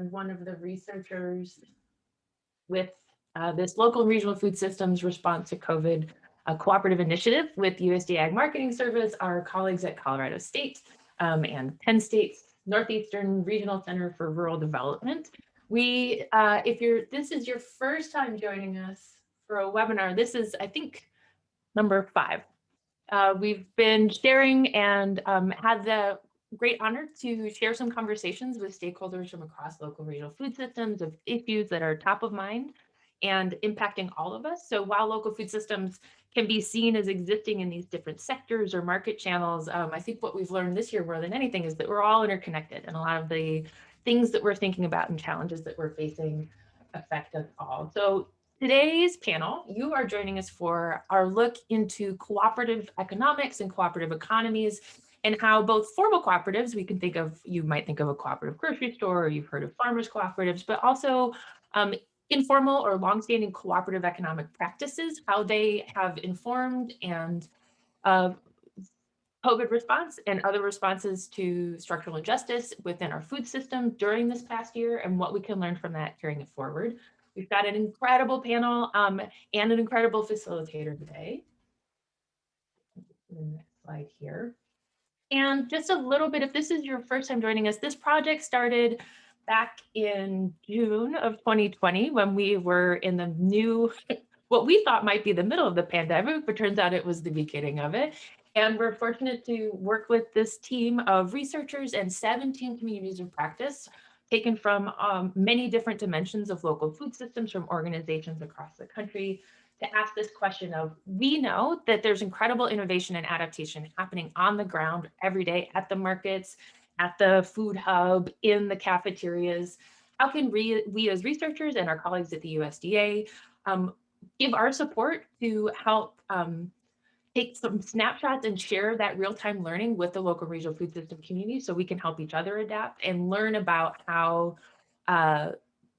and one of the researchers with this local and regional food systems response to COVID cooperative initiative with USDA Ag Marketing Service, our colleagues at Colorado State and Penn State's Northeastern Regional Center for Rural Development. If this is your first time joining us for a webinar, this is, I think, number 5. We've been sharing and had the great honor to share some conversations with stakeholders from across local regional food systems of issues that are top of mind and impacting all of us. So while local food systems can be seen as existing in these different sectors or market channels, I think what we've learned this year more than anything is that we're all interconnected, and a lot of the things that we're thinking about and challenges that we're facing affect us all. So today's panel, you are joining us for our look into cooperative economics and cooperative economies, and how both formal cooperatives, you might think of a cooperative grocery store, or you've heard of farmers cooperatives, but also informal or longstanding cooperative economic practices, how they have informed and COVID response and other responses to structural injustice within our food system during this past year, and what we can learn from that carrying it forward. We've got an incredible panel and an incredible facilitator today. The next slide here. And just a little bit, if this is your first time joining us, this project started back in June of 2020 when we were in the new, what we thought might be the middle of the pandemic, but turns out it was the beginning of it. And we're fortunate to work with this team of researchers and 17 communities of practice taken from many different dimensions of local food systems from organizations across the country to ask this question of, we know that there's incredible innovation and adaptation happening on the ground every day at the markets, at the food hub, in the cafeterias. How can we as researchers and our colleagues at the USDA give our support to help take some snapshots and share that real-time learning with the local regional food system community so we can help each other adapt and learn about how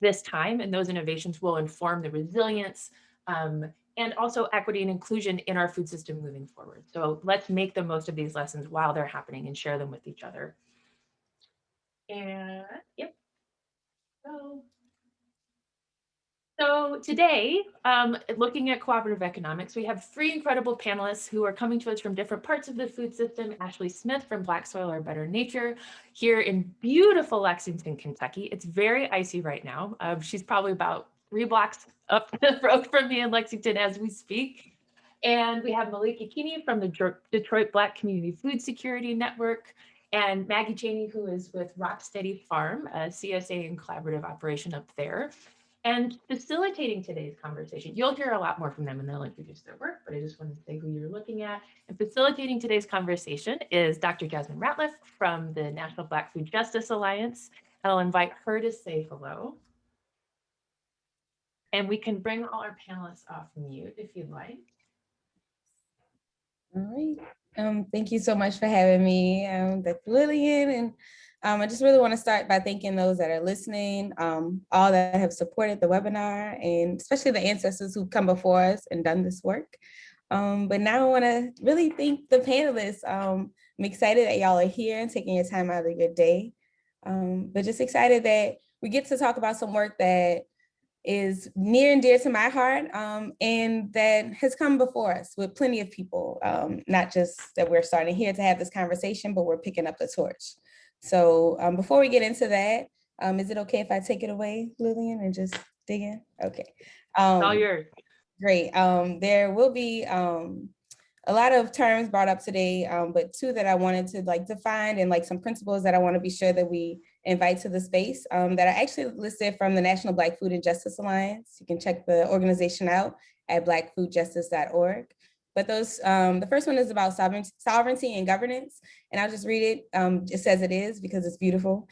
this time and those innovations will inform the resilience and also equity and inclusion in our food system moving forward. So let's make the most of these lessons while they're happening and share them with each other. And yep. So today, looking at cooperative economics, we have 3 incredible panelists who are coming to us from different parts of the food system. Ashley Smith from Black Soil or Better Nature here in beautiful Lexington, Kentucky. It's very icy right now. She's probably about 3 blocks up the road from me in Lexington as we speak. And we have Malika Keeney from the Detroit Black Community Food Security Network, and Maggie Cheney, who is with Rocksteady Farm, a CSA and collaborative operation up there. And facilitating today's conversation, you'll hear a lot more from them and they'll introduce their work, but I just wanted to say who you're looking at. And facilitating today's conversation is Dr. Jasmine Ratliff from the National Black Food Justice Alliance. And I'll invite her to say hello. And we can bring all our panelists off mute if you'd like. All right. Thank you so much for having me, Dr. Lillian. And I just really want to start by thanking those that are listening, all that have supported the webinar, and especially the ancestors who've come before us and done this work. But now I want to really thank the panelists. I'm excited that y'all are here and taking your time out of your day, but just excited that we get to talk about some work that is near and dear to my heart, and that has come before us with plenty of people, not just that we're starting here to have this conversation, but we're picking up the torch. So before we get into that, is it okay if I take it away, Lillian, and just dig in? Okay. All yours. Great. There will be a lot of terms brought up today, but 2 that I wanted to define, and some principles that I want to be sure that we invite to the space that are actually listed from the National Black Food and Justice Alliance. You can check the organization out at blackfoodjustice.org. But those, the first one is about sovereignty and governance, and I'll just read it just as it is because it's beautiful.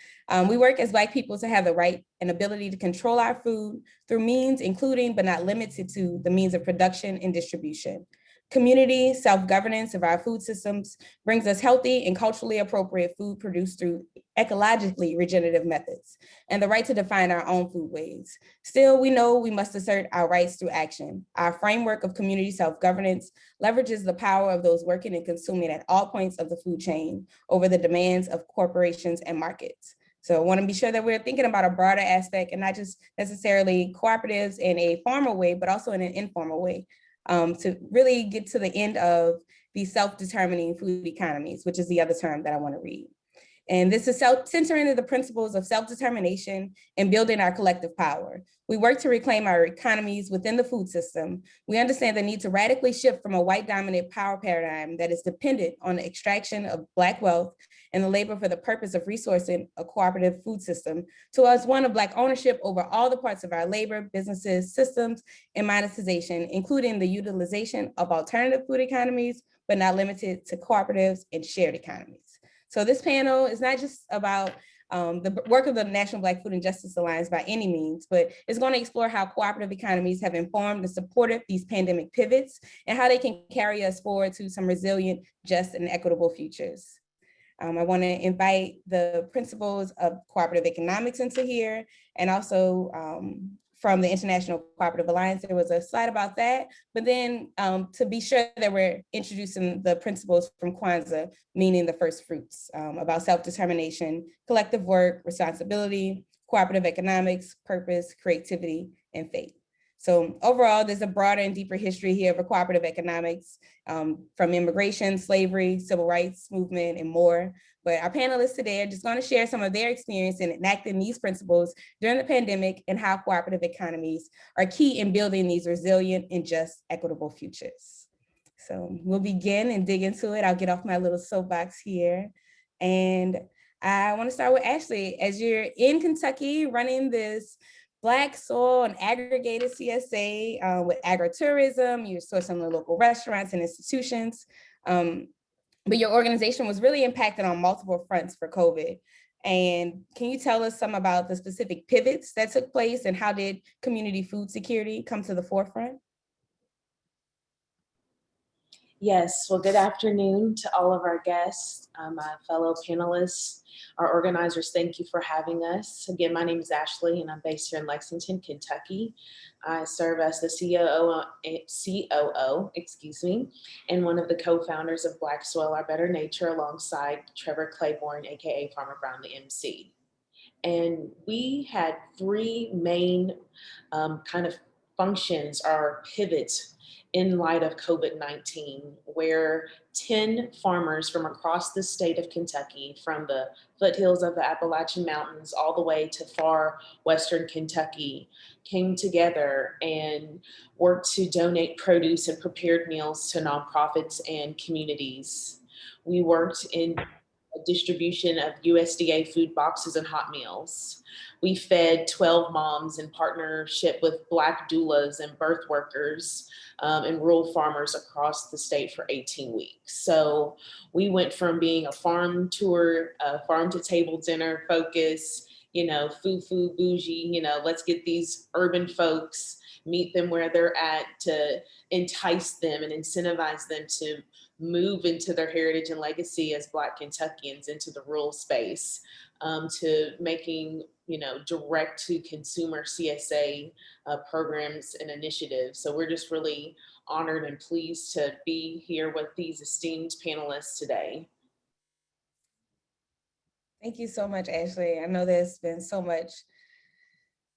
We work as Black people to have the right and ability to control our food through means including but not limited to the means of production and distribution. Community self-governance of our food systems brings us healthy and culturally appropriate food produced through ecologically regenerative methods, and the right to define our own foodways. Still, we know we must assert our rights through action. Our framework of community self-governance leverages the power of those working and consuming at all points of the food chain over the demands of corporations and markets. So I want to be sure that we're thinking about a broader aspect and not just necessarily cooperatives in a formal way, but also in an informal way, to really get to the end of these self-determining food economies, which is the other term that I want to read. And this is centering into the principles of self-determination and building our collective power. We work to reclaim our economies within the food system. We understand the need to radically shift from a white dominant power paradigm that is dependent on the extraction of Black wealth and the labor for the purpose of resourcing a cooperative food system towards one of Black ownership over all the parts of our labor, businesses, systems, and monetization, including the utilization of alternative food economies, but not limited to cooperatives and shared economies. So this panel is not just about the work of the National Black Food and Justice Alliance by any means, but it's going to explore how cooperative economies have informed and supported these pandemic pivots and how they can carry us forward to some resilient, just, and equitable futures. I want to invite the principles of cooperative economics into here, and also from the International Cooperative Alliance, there was a slide about that. But then to be sure that we're introducing the principles from Kwanzaa, meaning the first fruits, about self-determination, collective work, responsibility, cooperative economics, purpose, creativity, and faith. So overall, there's a broader and deeper history here of cooperative economics, from immigration, slavery, civil rights movement, and more. But our panelists today are just going to share some of their experience in enacting these principles during the pandemic and how cooperative economies are key in building these resilient and just, equitable futures. So we'll begin and dig into it. I'll get off my little soapbox here. And I want to start with Ashley. As you're in Kentucky running this Black soil and aggregated CSA with agritourism, you're sourcing the local restaurants and institutions, but your organization was really impacted on multiple fronts for COVID. And can you tell us some about the specific pivots that took place and how did community food security come to the forefront? Yes, well, good afternoon to all of our guests, my fellow panelists, our organizers. Thank you for having us. Again, my name is Ashley and I'm based here in Lexington, Kentucky. I serve as the COO, and one of the co-founders of Black Soil, Our Better Nature, alongside Trevor Claiborne, AKA Farmer Brown, the MC. And we had three main kind of functions or pivots in light of COVID-19, where 10 farmers from across the state of Kentucky, from the foothills of the Appalachian Mountains all the way to far western Kentucky, came together and worked to donate produce and prepared meals to nonprofits and communities. We worked in distribution of USDA food boxes and hot meals. We fed 12 moms in partnership with Black doulas and birth workers and rural farmers across the state for 18 weeks. So we went from being a farm tour, farm to table dinner focus, food bougie, let's get these urban folks, meet them where they're at, to entice them and incentivize them to move into their heritage and legacy as Black Kentuckians into the rural space, to making, direct to consumer CSA programs and initiatives. So we're just really honored and pleased to be here with these esteemed panelists today. Thank you so much, Ashley. I know there's been so much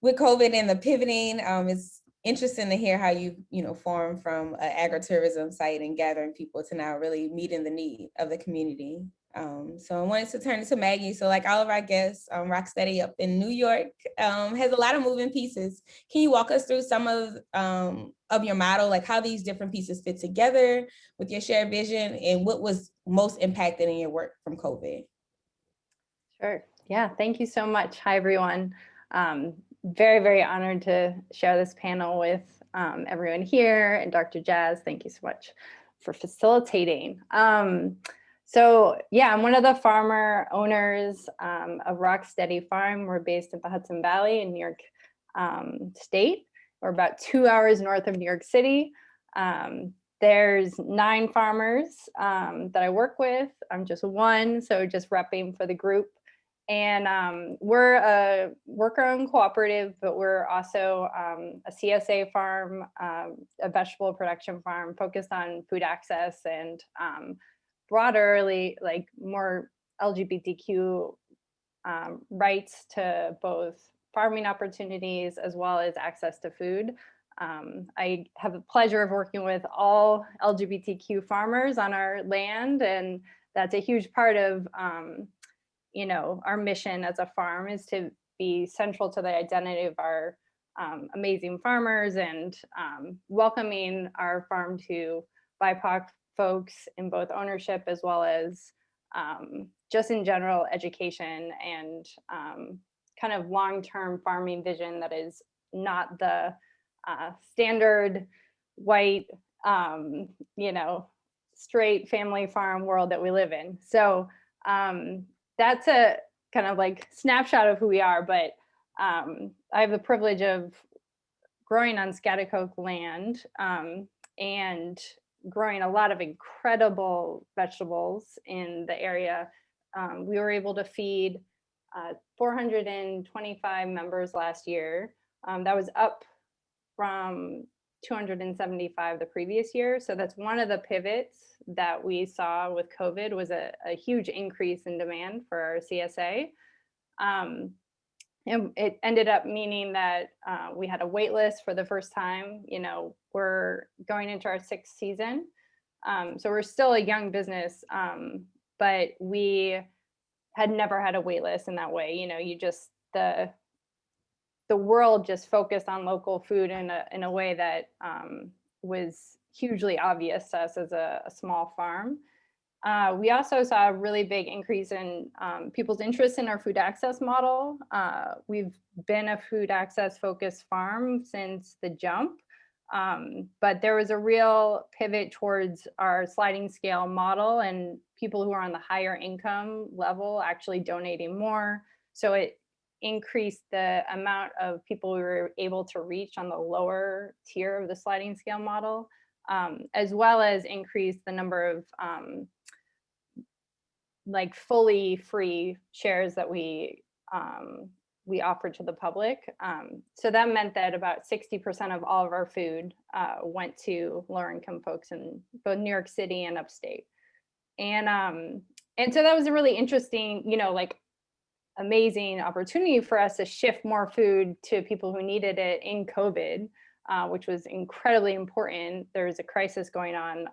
with COVID and the pivoting. It's interesting to hear how you formed from an agritourism site and gathering people to now really meeting the need of the community. So I wanted to turn it to Maggie. So like all of our guests, Rocksteady up in New York has a lot of moving pieces. Can you walk us through some of your model, like how these different pieces fit together with your shared vision and what was most impacted in your work from COVID? Sure. Yeah, thank you so much. Hi, everyone. Very, very honored to share this panel with everyone here, and Dr. Jazz, thank you so much for facilitating. So yeah, I'm one of the farmer owners of Rocksteady Farm. We're based in the Hudson Valley in New York State. We're about 2 hours north of New York City. There's 9 farmers that I work with. I'm just one, so just repping for the group. And we're a worker-owned cooperative, but we're also a CSA farm, a vegetable production farm focused on food access and broaderly, like more LGBTQ rights to both farming opportunities as well as access to food. I have the pleasure of working with all LGBTQ farmers on our land, and that's a huge part of our mission as a farm is to be central to the identity of our amazing farmers and welcoming our farm to BIPOC folks in both ownership as well as just in general education and kind of long-term farming vision that is not the standard white, straight family farm world that we live in. So that's a kind of like snapshot of who we are, but I have the privilege of growing on Schaghticoke land and growing a lot of incredible vegetables in the area. We were able to feed 425 members last year. That was up from 275 the previous year. So that's one of the pivots that we saw with COVID was a huge increase in demand for our CSA. And it ended up meaning that we had a wait list for the first time. We're going into our 6th season. So we're still a young business, but we had never had a wait list in that way. You just, the world just focused on local food in a way that was hugely obvious to us as a small farm. We also saw a really big increase in people's interest in our food access model. We've been a food access focused farm since the jump, but there was a real pivot towards our sliding scale model and people who are on the higher income level actually donating more. So it increased the amount of people we were able to reach on the lower tier of the sliding scale model, as well as increase the number of like fully free shares that we offered to the public. So that meant that about 60% of all of our food went to lower income folks in both New York City and upstate. And so that was a really interesting, amazing opportunity for us to shift more food to people who needed it in COVID, which was incredibly important. There's a crisis going on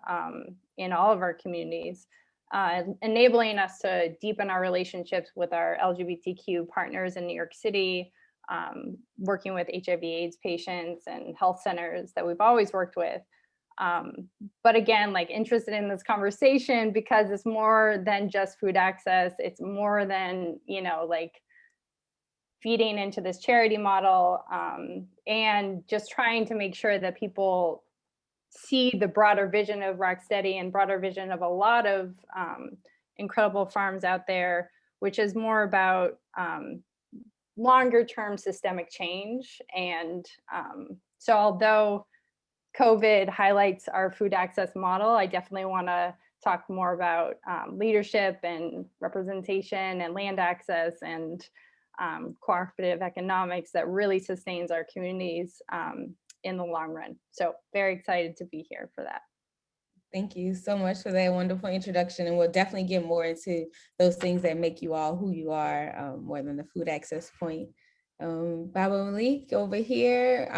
in all of our communities, enabling us to deepen our relationships with our LGBTQ partners in New York City, working with HIV/AIDS patients and health centers that we've always worked with. But again, interested in this conversation because it's more than just food access. It's more than, feeding into this charity model and just trying to make sure that people see the broader vision of Rocksteady and broader vision of a lot of incredible farms out there, which is more about longer term systemic change. And so although COVID highlights our food access model, I definitely want to talk more about leadership and representation and land access and cooperative economics that really sustains our communities in the long run. So very excited to be here for that. Thank you so much for that wonderful introduction. And we'll definitely get more into those things that make you all who you are, more than the food access point. Baba Malik over here.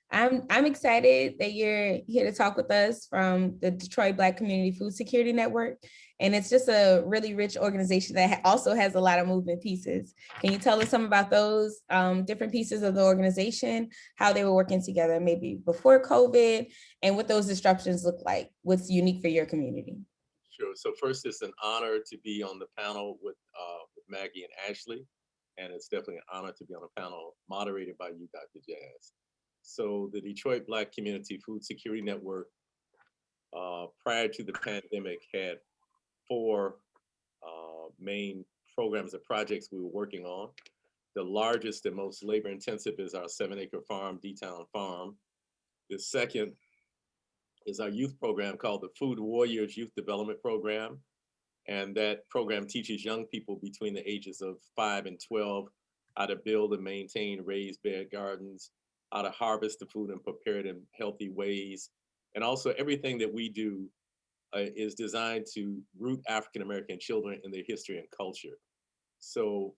I'm excited that you're here to talk with us from the Detroit Black Community Food Security Network. And it's just a really rich organization that also has a lot of moving pieces. Can you tell us some about those different pieces of the organization, how they were working together maybe before COVID, and what those disruptions look like? What's unique for your community? Sure. So first, it's an honor to be on the panel with Maggie and Ashley. And it's definitely an honor to be on a panel moderated by you, Dr. Jazz. So the Detroit Black Community Food Security Network, prior to the pandemic, had 4 main programs and projects we were working on. The largest and most labor intensive is our 7-acre farm, D-Town Farm. The second is our youth program called the Food Warriors Youth Development Program. And that program teaches young people between the ages of 5 and 12 how to build and maintain raised bed gardens, how to harvest the food and prepare it in healthy ways. And also everything that we do is designed to root African-American children in their history and culture. So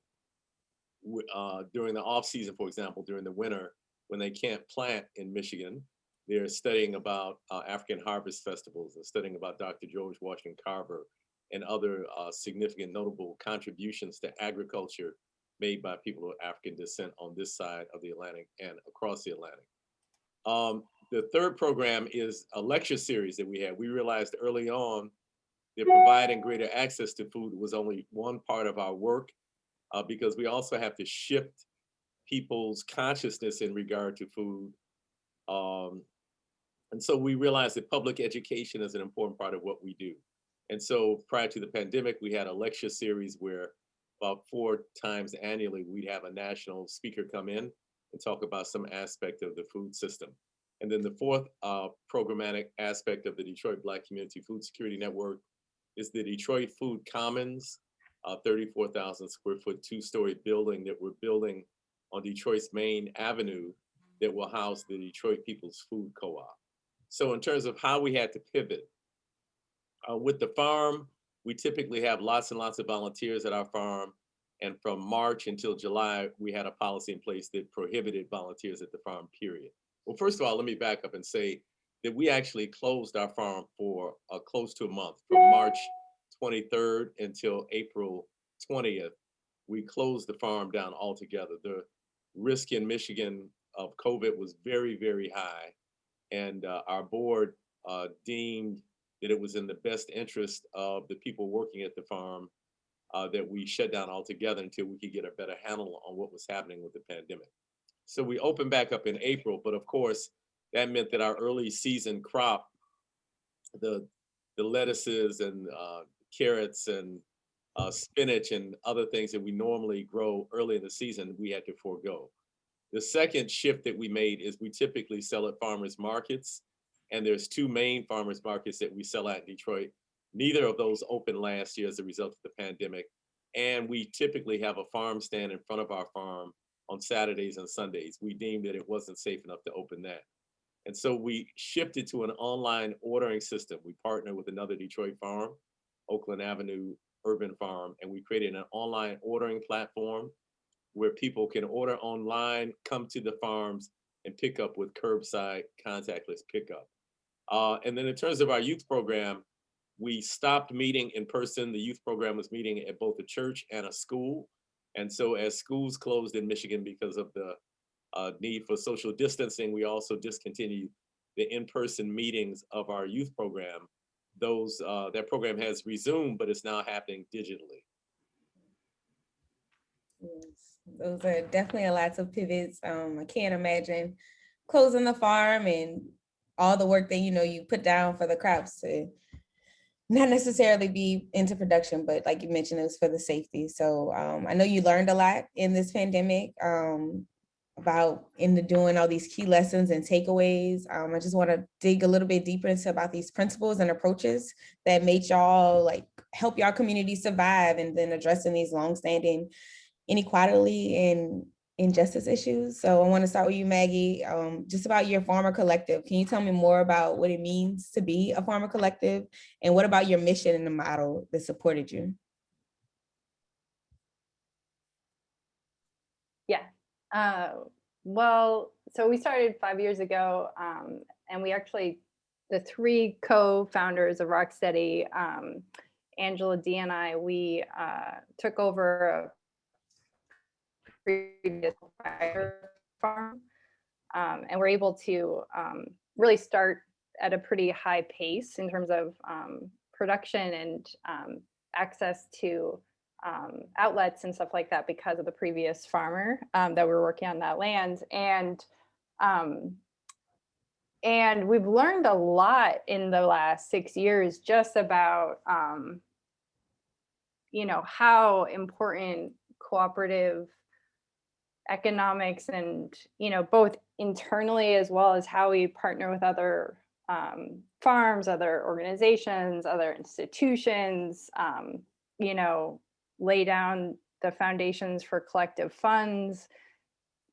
during the off season, for example, during the winter, when they can't plant in Michigan, they're studying about African harvest festivals and studying about Dr. George Washington Carver and other significant notable contributions to agriculture made by people of African descent on this side of the Atlantic and across the Atlantic. The third program is a lecture series that we had. We realized early on that providing greater access to food was only one part of our work, because we also have to shift people's consciousness in regard to food. And so we realized that public education is an important part of what we do. And so prior to the pandemic, we had a lecture series where about 4 times annually, we'd have a national speaker come in and talk about some aspect of the food system. And then the fourth programmatic aspect of the Detroit Black Community Food Security Network is the Detroit Food Commons, 34,000 square foot, 2-story building that we're building on Detroit's main avenue that will house the Detroit People's Food Co-op. So in terms of how we had to pivot, with the farm, we typically have lots and lots of volunteers at our farm. And from March until July, we had a policy in place that prohibited volunteers at the farm, period. Well, first of all, let me back up and say that we actually closed our farm for close to a month. From March 23rd until April 20th, we closed the farm down altogether. The risk in Michigan of COVID was very, very high. And our board deemed that it was in the best interest of the people working at the farm that we shut down altogether until we could get a better handle on what was happening with the pandemic. So we opened back up in April, but of course, that meant that our early season crop, the lettuces and carrots and spinach and other things that we normally grow early in the season, we had to forego. The second shift that we made is we typically sell at farmers markets, and there's 2 main farmers markets that we sell at in Detroit. Neither of those opened last year as a result of the pandemic. And we typically have a farm stand in front of our farm on Saturdays and Sundays. We deemed that it wasn't safe enough to open that. And so we shifted to an online ordering system. We partnered with another Detroit farm, Oakland Avenue Urban Farm, and we created an online ordering platform where people can order online, come to the farms, and pick up with curbside contactless pickup. And then in terms of our youth program, we stopped meeting in person. The youth program was meeting at both a church and a school. And so as schools closed in Michigan because of the need for social distancing, we also discontinued the in-person meetings of our youth program. That program has resumed, but it's now happening digitally. Yes, those are definitely a lot of pivots. I can't imagine closing the farm and all the work that you put down for the crops to not necessarily be into production, but like you mentioned, it was for the safety. So I know you learned a lot in this pandemic about doing all these key lessons and takeaways. I just want to dig a little bit deeper into about these principles and approaches that made y'all help y'all community survive, and then addressing these longstanding inequality and injustice issues. So I want to start with you, Maggie, just about your farmer collective. Can you tell me more about what it means to be a farmer collective, and what about your mission and the model that supported you? Yeah. Well, so we started 5 years ago, and we actually, the 3 co-founders of Rocksteady, Angela D and I, we took over a previous farm, and we're able to really start at a pretty high pace in terms of production and access to outlets and stuff like that because of the previous farmer that were working on that land. And we've learned a lot in the last 6 years just about how important cooperative economics and both internally as well as how we partner with other farms, other organizations, other institutions, lay down the foundations for collective funds.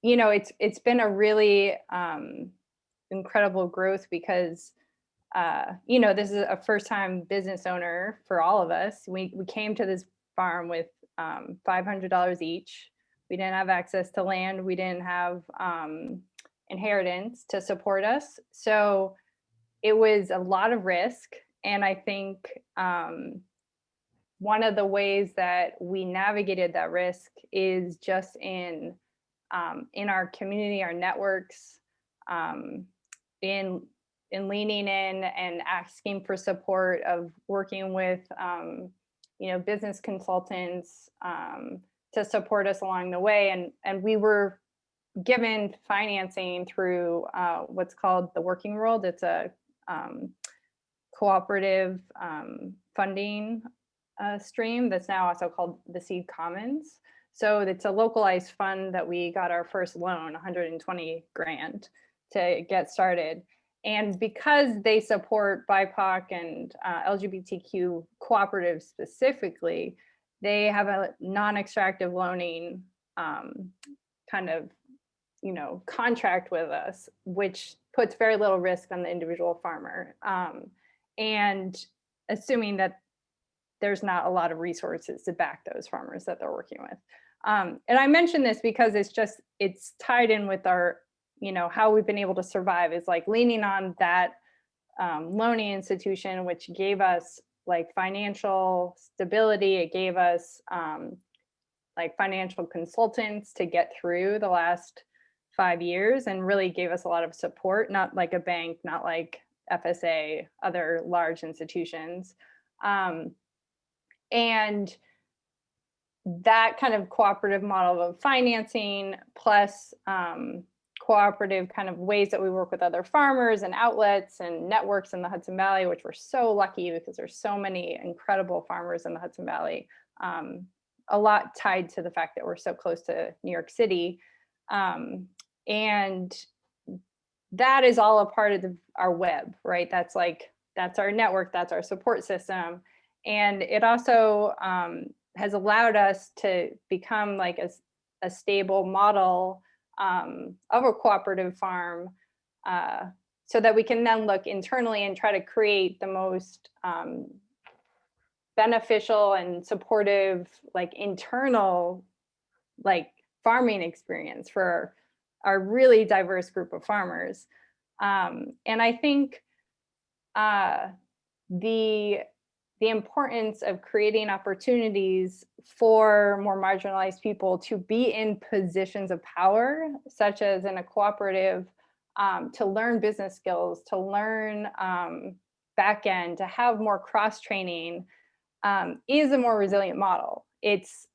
It's been a really incredible growth because this is a first-time business owner for all of us. We came to this farm with $500 each. We didn't have access to land. We didn't have inheritance to support us. So it was a lot of risk. And I think one of the ways that we navigated that risk is just in our community, our networks, in leaning in and asking for support, of working with business consultants to support us along the way. And we were given financing through what's called the Working World. It's a cooperative funding stream that's now also called the Seed Commons. So it's a localized fund that we got our first loan, 120 grand, to get started. And because they support BIPOC and LGBTQ cooperatives specifically, they have a non-extractive loaning kind of contract with us, which puts very little risk on the individual farmer. And assuming that there's not a lot of resources to back those farmers that they're working with. And I mention this because it's tied in with our, how we've been able to survive, is like leaning on that loaning institution, which gave us like financial stability. It gave us like financial consultants to get through the last 5 years, and really gave us a lot of support, not like a bank, not like FSA, other large institutions. And that kind of cooperative model of financing, plus cooperative kind of ways that we work with other farmers and outlets and networks in the Hudson Valley, which we're so lucky because there's so many incredible farmers in the Hudson Valley. A lot tied to the fact that we're so close to New York City. And that is all a part of our web, right? That's our network, that's our support system. And it also has allowed us to become like a stable model of a cooperative farm, so that we can then look internally and try to create the most beneficial and supportive, like internal, like farming experience for our really diverse group of farmers. And I think the importance of creating opportunities for more marginalized people to be in positions of power, such as in a cooperative, to learn business skills, to learn back end, to have more cross training, is a more resilient model. It's,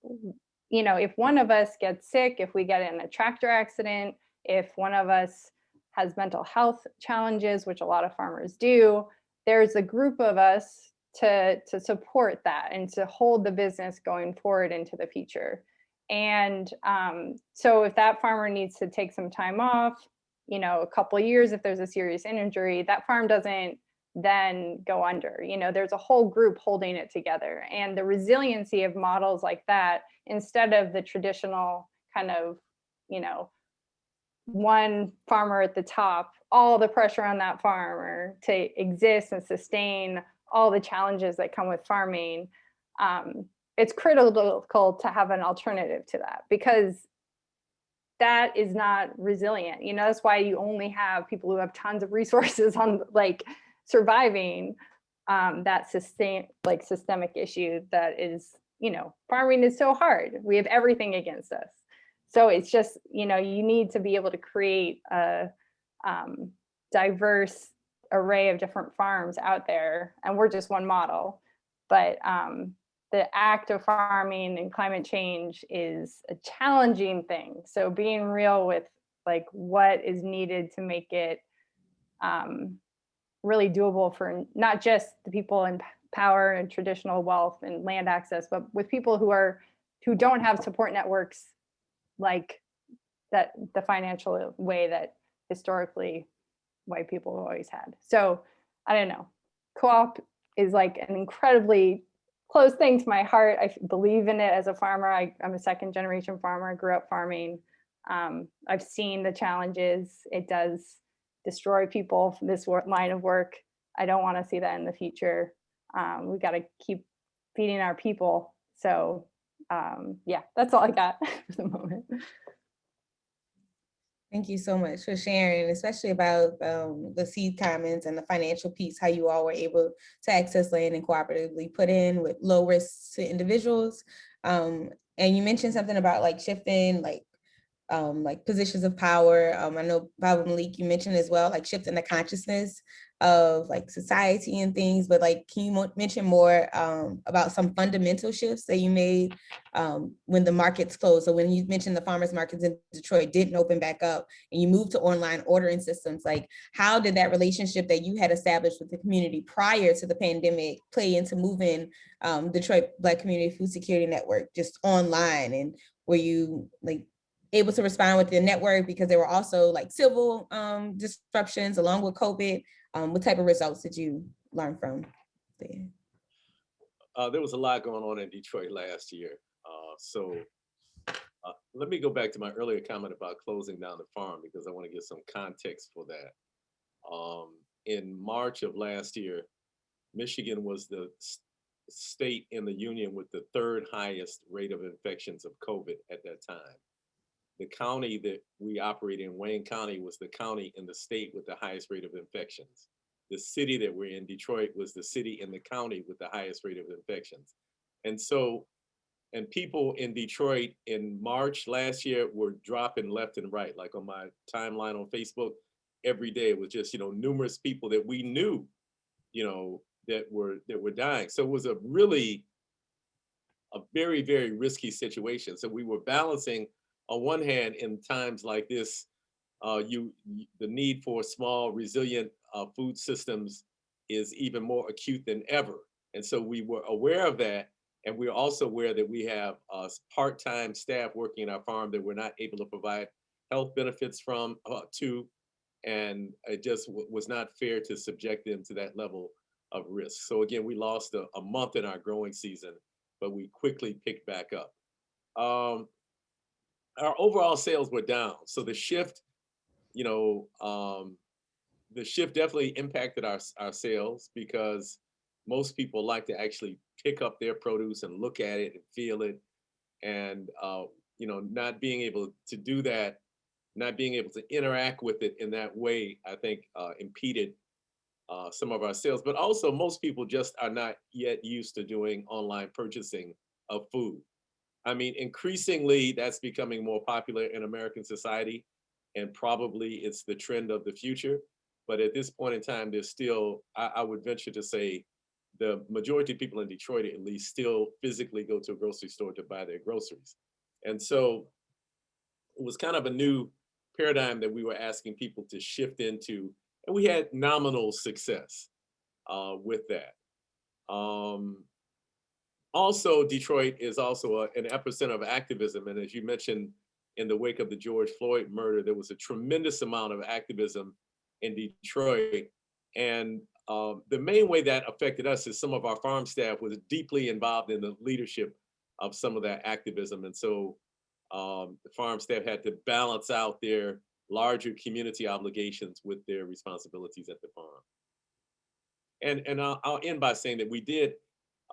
if one of us gets sick, if we get in a tractor accident, if one of us has mental health challenges, which a lot of farmers do, there's a group of us to support that and to hold the business going forward into the future. And so if that farmer needs to take some time off, a couple of years, if there's a serious injury, that farm doesn't then go under. There's a whole group holding it together. And the resiliency of models like that, instead of the traditional kind of, one farmer at the top, all the pressure on that farmer to exist and sustain all the challenges that come with farming, it's critical to have an alternative to that, because that is not resilient. That's why you only have people who have tons of resources on like surviving that systemic issue that is, farming is so hard. We have everything against us. So it's just, you need to be able to create a diverse array of different farms out there, and we're just one model. But the act of farming and climate change is a challenging thing. So being real with like what is needed to make it really doable for not just the people in power and traditional wealth and land access, but with people who don't have support networks like that, the financial way that historically white people have always had. So I don't know, co-op is like an incredibly close thing to my heart. I believe in it as a farmer. I'm a second generation farmer. I grew up farming. I've seen the challenges. It does destroy people from this line of work. I don't want to see that in the future. We got to keep feeding our people. So Yeah, that's all I got for the moment. Thank you so much for sharing, especially about the seed commons and the financial piece, how you all were able to access land and cooperatively put in with low risks to individuals. And you mentioned something about like shifting like positions of power. I know Baba Malik, you mentioned as well, like shifting the consciousness of like society and things, but like, can you mention more about some fundamental shifts that you made when the markets closed? So when you mentioned the farmers markets in Detroit didn't open back up and you moved to online ordering systems, like how did that relationship that you had established with the community prior to the pandemic play into moving Detroit Black Community Food Security Network just online? And were you like able to respond with the network because there were also like civil disruptions along with COVID? What type of results did you learn from there? There was a lot going on in Detroit last year. So let me go back to my earlier comment about closing down the farm because I want to give some context for that. In March of last year, Michigan was the state in the union with the third highest rate of infections of COVID at that time. The county that we operate in, Wayne County, was the county in the state with the highest rate of infections. The city that we're in, Detroit, was the city in the county with the highest rate of infections. And so, and people in Detroit in March last year were dropping left and right. Like on my timeline on Facebook, every day it was just, numerous people that we knew, that were dying. So it was a very, very risky situation. So we were balancing, on one hand, in times like this, the need for small, resilient food systems is even more acute than ever. And so we were aware of that. And we're also aware that we have part-time staff working in our farm that we're not able to provide health benefits to. And it just was not fair to subject them to that level of risk. So again, we lost a month in our growing season, but we quickly picked back up. Our overall sales were down. So the shift, definitely impacted our sales because most people like to actually pick up their produce and look at it and feel it. And, not being able to do that, not being able to interact with it in that way, I think impeded some of our sales. But also most people just are not yet used to doing online purchasing of food. I mean, increasingly that's becoming more popular in American society, and probably it's the trend of the future. But at this point in time, there's still, I would venture to say, the majority of people in Detroit at least still physically go to a grocery store to buy their groceries. And so it was kind of a new paradigm that we were asking people to shift into, and we had nominal success with that. Also, Detroit is also an epicenter of activism. And as you mentioned, in the wake of the George Floyd murder, there was a tremendous amount of activism in Detroit. And the main way that affected us is some of our farm staff was deeply involved in the leadership of some of that activism. And so the farm staff had to balance out their larger community obligations with their responsibilities at the farm. And I'll end by saying that we did,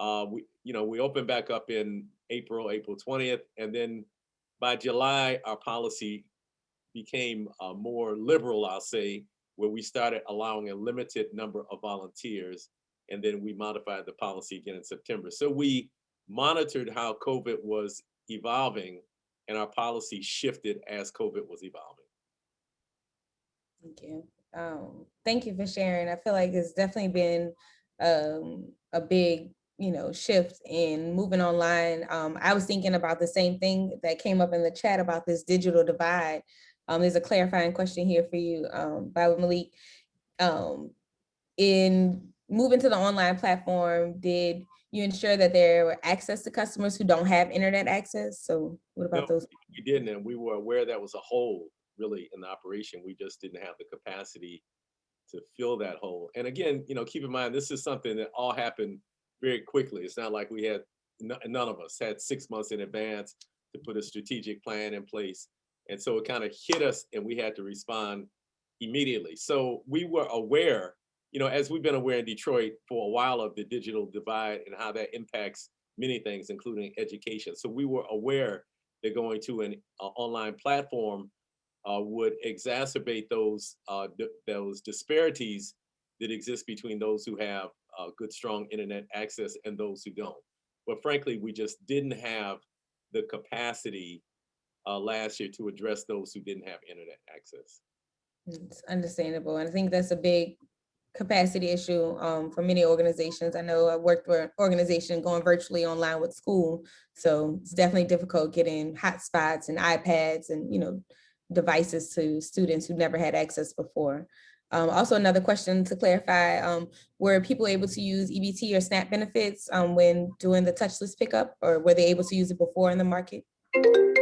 we opened back up in April 20th, and then by July, our policy became more liberal, I'll say, where we started allowing a limited number of volunteers, and then we modified the policy again in September. So we monitored how COVID was evolving, and our policy shifted as COVID was evolving. Thank you. Thank you for sharing. I feel like it's definitely been a big, shift in moving online. I was thinking about the same thing that came up in the chat about this digital divide. There's a clarifying question here for you, Baba Malik. In moving to the online platform, did you ensure that there were access to customers who don't have internet access? So what about those? We didn't, and we were aware that was a hole really in the operation. We just didn't have the capacity to fill that hole. And again, keep in mind, this is something that all happened very quickly. It's not like we had, none of us had 6 months in advance to put a strategic plan in place. And so it kind of hit us and we had to respond immediately. So we were aware, as we've been aware in Detroit for a while, of the digital divide and how that impacts many things, including education. So we were aware that going to an online platform would exacerbate those disparities that exist between those who have good, strong internet access and those who don't. But frankly, we just didn't have the capacity last year to address those who didn't have internet access. It's understandable. And I think that's a big capacity issue for many organizations. I know I worked for an organization going virtually online with school. So it's definitely difficult getting hotspots and iPads and, devices to students who never had access before. Also, another question to clarify, were people able to use EBT or SNAP benefits when doing the touchless pickup, or were they able to use it before in the market? I'm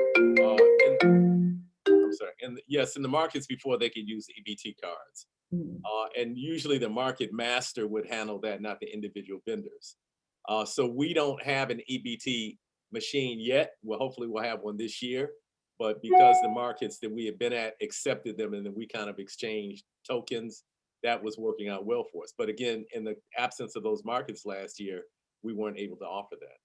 sorry, and yes, in the markets before they could use EBT cards. Mhm. And usually the market master would handle that, not the individual vendors. So we don't have an EBT machine yet. Well, hopefully we'll have one this year. But because the markets that we had been at accepted them and then we kind of exchanged tokens, that was working out well for us. But again, in the absence of those markets last year, we weren't able to offer that.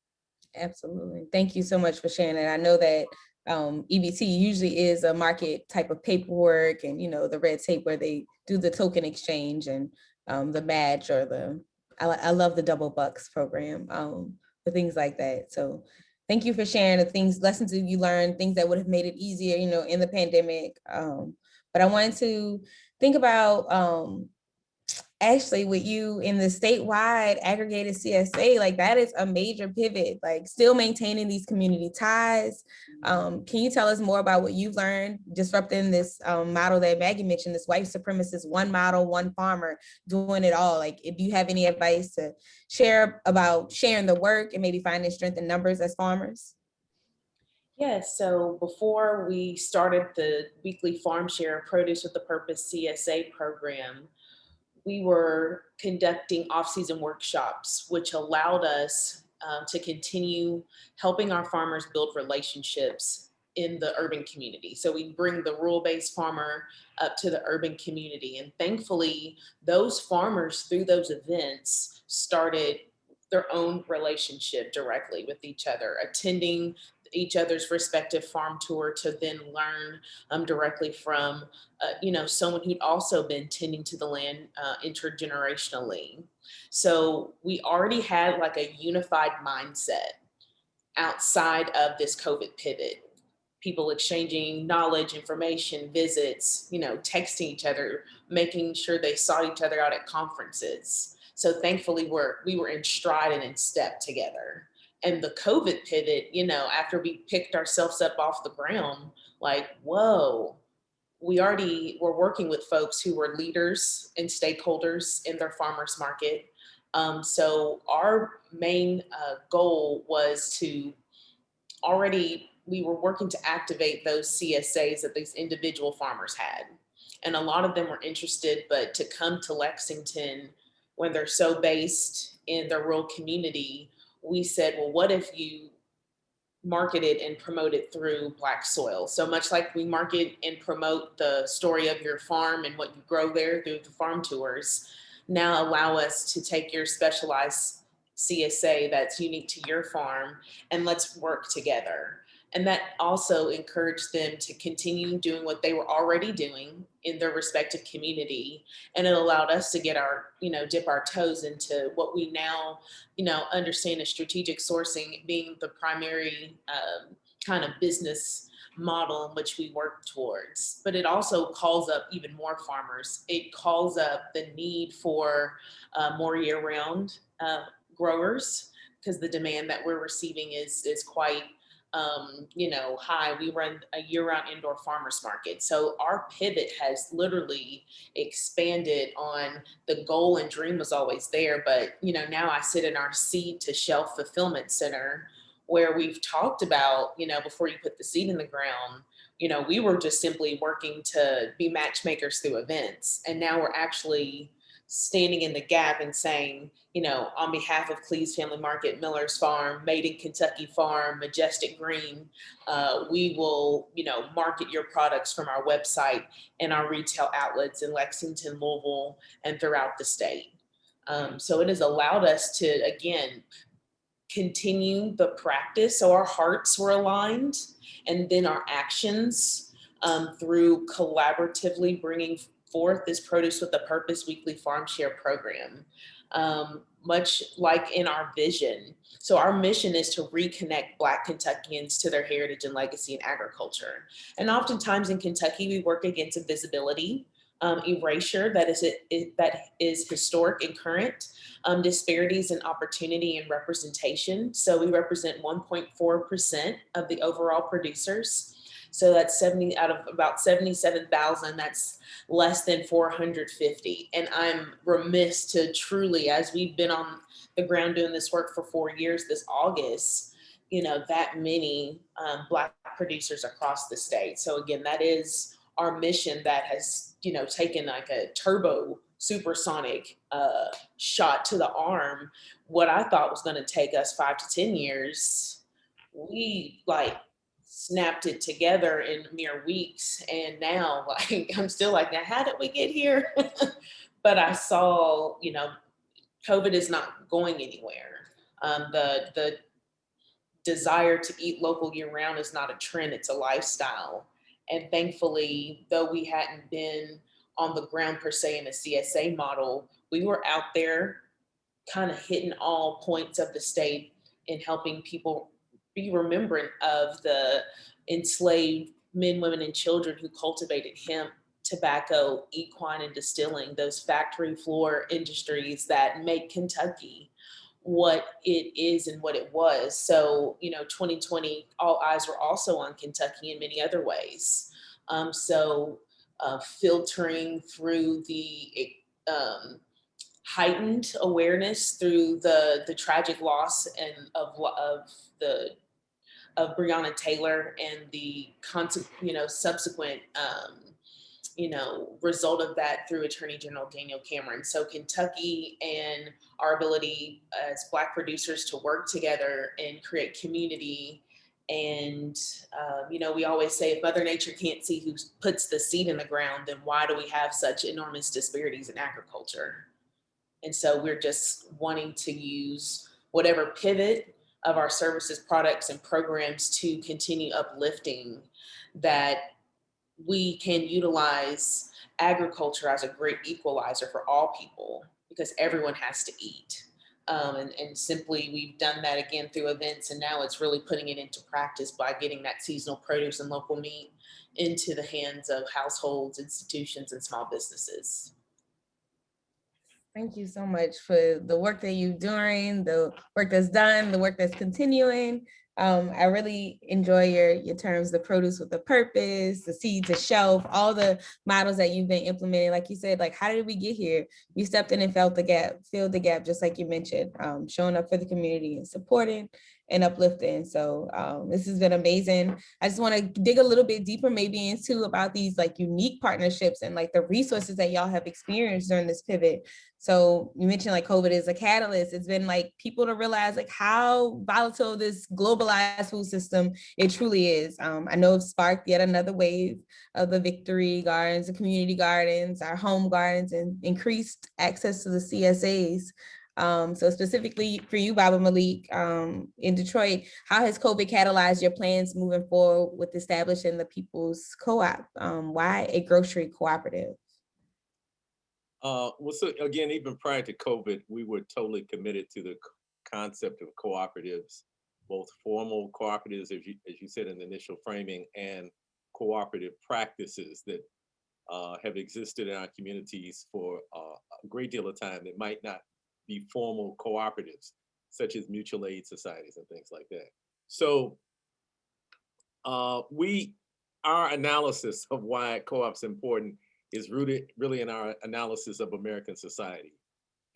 Absolutely. Thank you so much for sharing that. I know that EBT usually is a market type of paperwork and, the red tape where they do the token exchange and the match or I love the double bucks program for things like that. So thank you for sharing the lessons that you learned, things that would have made it easier, in the pandemic. But I wanted to think about actually with you in the statewide aggregated CSA, like that is a major pivot, like still maintaining these community ties. Can you tell us more about what you've learned disrupting this model that Maggie mentioned, this white supremacist one model, one farmer, doing it all? Like, if you have any advice to share about sharing the work and maybe finding strength in numbers as farmers? Yes, so before we started the weekly farm share produce with the purpose CSA program, we were conducting off-season workshops, which allowed us to continue helping our farmers build relationships in the urban community. So we bring the rural-based farmer up to the urban community. And thankfully, those farmers through those events started their own relationship directly with each other, attending each other's respective farm tour to then learn directly from someone who'd also been tending to the land intergenerationally. So we already had like a unified mindset outside of this COVID pivot. People exchanging knowledge, information, visits, texting each other, making sure they saw each other out at conferences. So thankfully we were in stride and in step together. And the COVID pivot, after we picked ourselves up off the ground, like, whoa, we already were working with folks who were leaders and stakeholders in their farmers market. So our main goal was we were working to activate those CSAs that these individual farmers had. And a lot of them were interested, but to come to Lexington when they're so based in their rural community, we said, well, what if you market it and promote it through Black soil? So much like we market and promote the story of your farm and what you grow there through the farm tours, now allow us to take your specialized CSA that's unique to your farm and let's work together. And that also encouraged them to continue doing what they were already doing in their respective community. And it allowed us to get dip our toes into what we now, understand as strategic sourcing being the primary kind of business model in which we work towards. But it also calls up even more farmers. It calls up the need for more year-round growers, because the demand that we're receiving is quite high. We run a year-round indoor farmers market. So our pivot has literally expanded on the goal, and dream was always there. But, now I sit in our seed to shelf fulfillment center where we've talked about, before you put the seed in the ground, we were just simply working to be matchmakers through events. And now we're actually standing in the gap and saying, on behalf of Cleve's Family Market, Miller's Farm, Made in Kentucky Farm, Majestic Green, we will, market your products from our website and our retail outlets in Lexington, Louisville, and throughout the state. So it has allowed us to, again, continue the practice. So our hearts were aligned, and then our actions through collaboratively bringing forth this Produce with a Purpose weekly farm share program. Much like in our vision. So our mission is to reconnect Black Kentuckians to their heritage and legacy in agriculture. And oftentimes in Kentucky, we work against invisibility, erasure that is historic and current, disparities in opportunity and representation. So we represent 1.4% of the overall producers. So that's 70 out of about 77,000. That's less than 450. And I'm remiss to truly, as we've been on the ground doing this work for 4 years this August, that many Black producers across the state. So again, that is our mission that has, taken like a turbo supersonic shot to the arm. What I thought was going to take us 5 to 10 years, we snapped it together in mere weeks. And now I'm still like, now how did we get here? But I saw, COVID is not going anywhere. The desire to eat local year round is not a trend, it's a lifestyle. And thankfully, though we hadn't been on the ground per se in a CSA model, we were out there kind of hitting all points of the state and helping people be remembrant of the enslaved men, women, and children who cultivated hemp, tobacco, equine, and distilling, those factory floor industries that make Kentucky what it is and what it was. So, 2020, all eyes were also on Kentucky in many other ways. Filtering through the heightened awareness through the tragic loss and of Breonna Taylor and the subsequent result of that through Attorney General Daniel Cameron. So Kentucky and our ability as Black producers to work together and create community. And, we always say if Mother Nature can't see who puts the seed in the ground, then why do we have such enormous disparities in agriculture? And so we're just wanting to use whatever pivot of our services, products, and programs to continue uplifting that we can utilize agriculture as a great equalizer for all people because everyone has to eat. And simply we've done that again through events, and now it's really putting it into practice by getting that seasonal produce and local meat into the hands of households, institutions, and small businesses. Thank you so much for the work that you're doing, the work that's done, the work that's continuing. I really enjoy your terms, the produce with a purpose, the seed to shelf, all the models that you've been implementing. Like you said, like, how did we get here? You stepped in and filled the gap, just like you mentioned, showing up for the community and supporting and uplifting. So this has been amazing. I just want to dig a little bit deeper maybe into about these like unique partnerships and like the resources that y'all have experienced during this pivot. So you mentioned like COVID is a catalyst. It's been like people to realize like how volatile this globalized food system it truly is. I know it's sparked yet another wave of the victory gardens, the community gardens, our home gardens, and increased access to the CSAs. So specifically for you, Baba Malik, in Detroit, how has COVID catalyzed your plans moving forward with establishing the People's Co-op? Why a grocery cooperative? So again, even prior to COVID, we were totally committed to the concept of cooperatives, both formal cooperatives, as you said in the initial framing, and cooperative practices that have existed in our communities for a great deal of time that might not be formal cooperatives, such as mutual aid societies and things like that. So our analysis of why co-op's important is rooted really in our analysis of American society.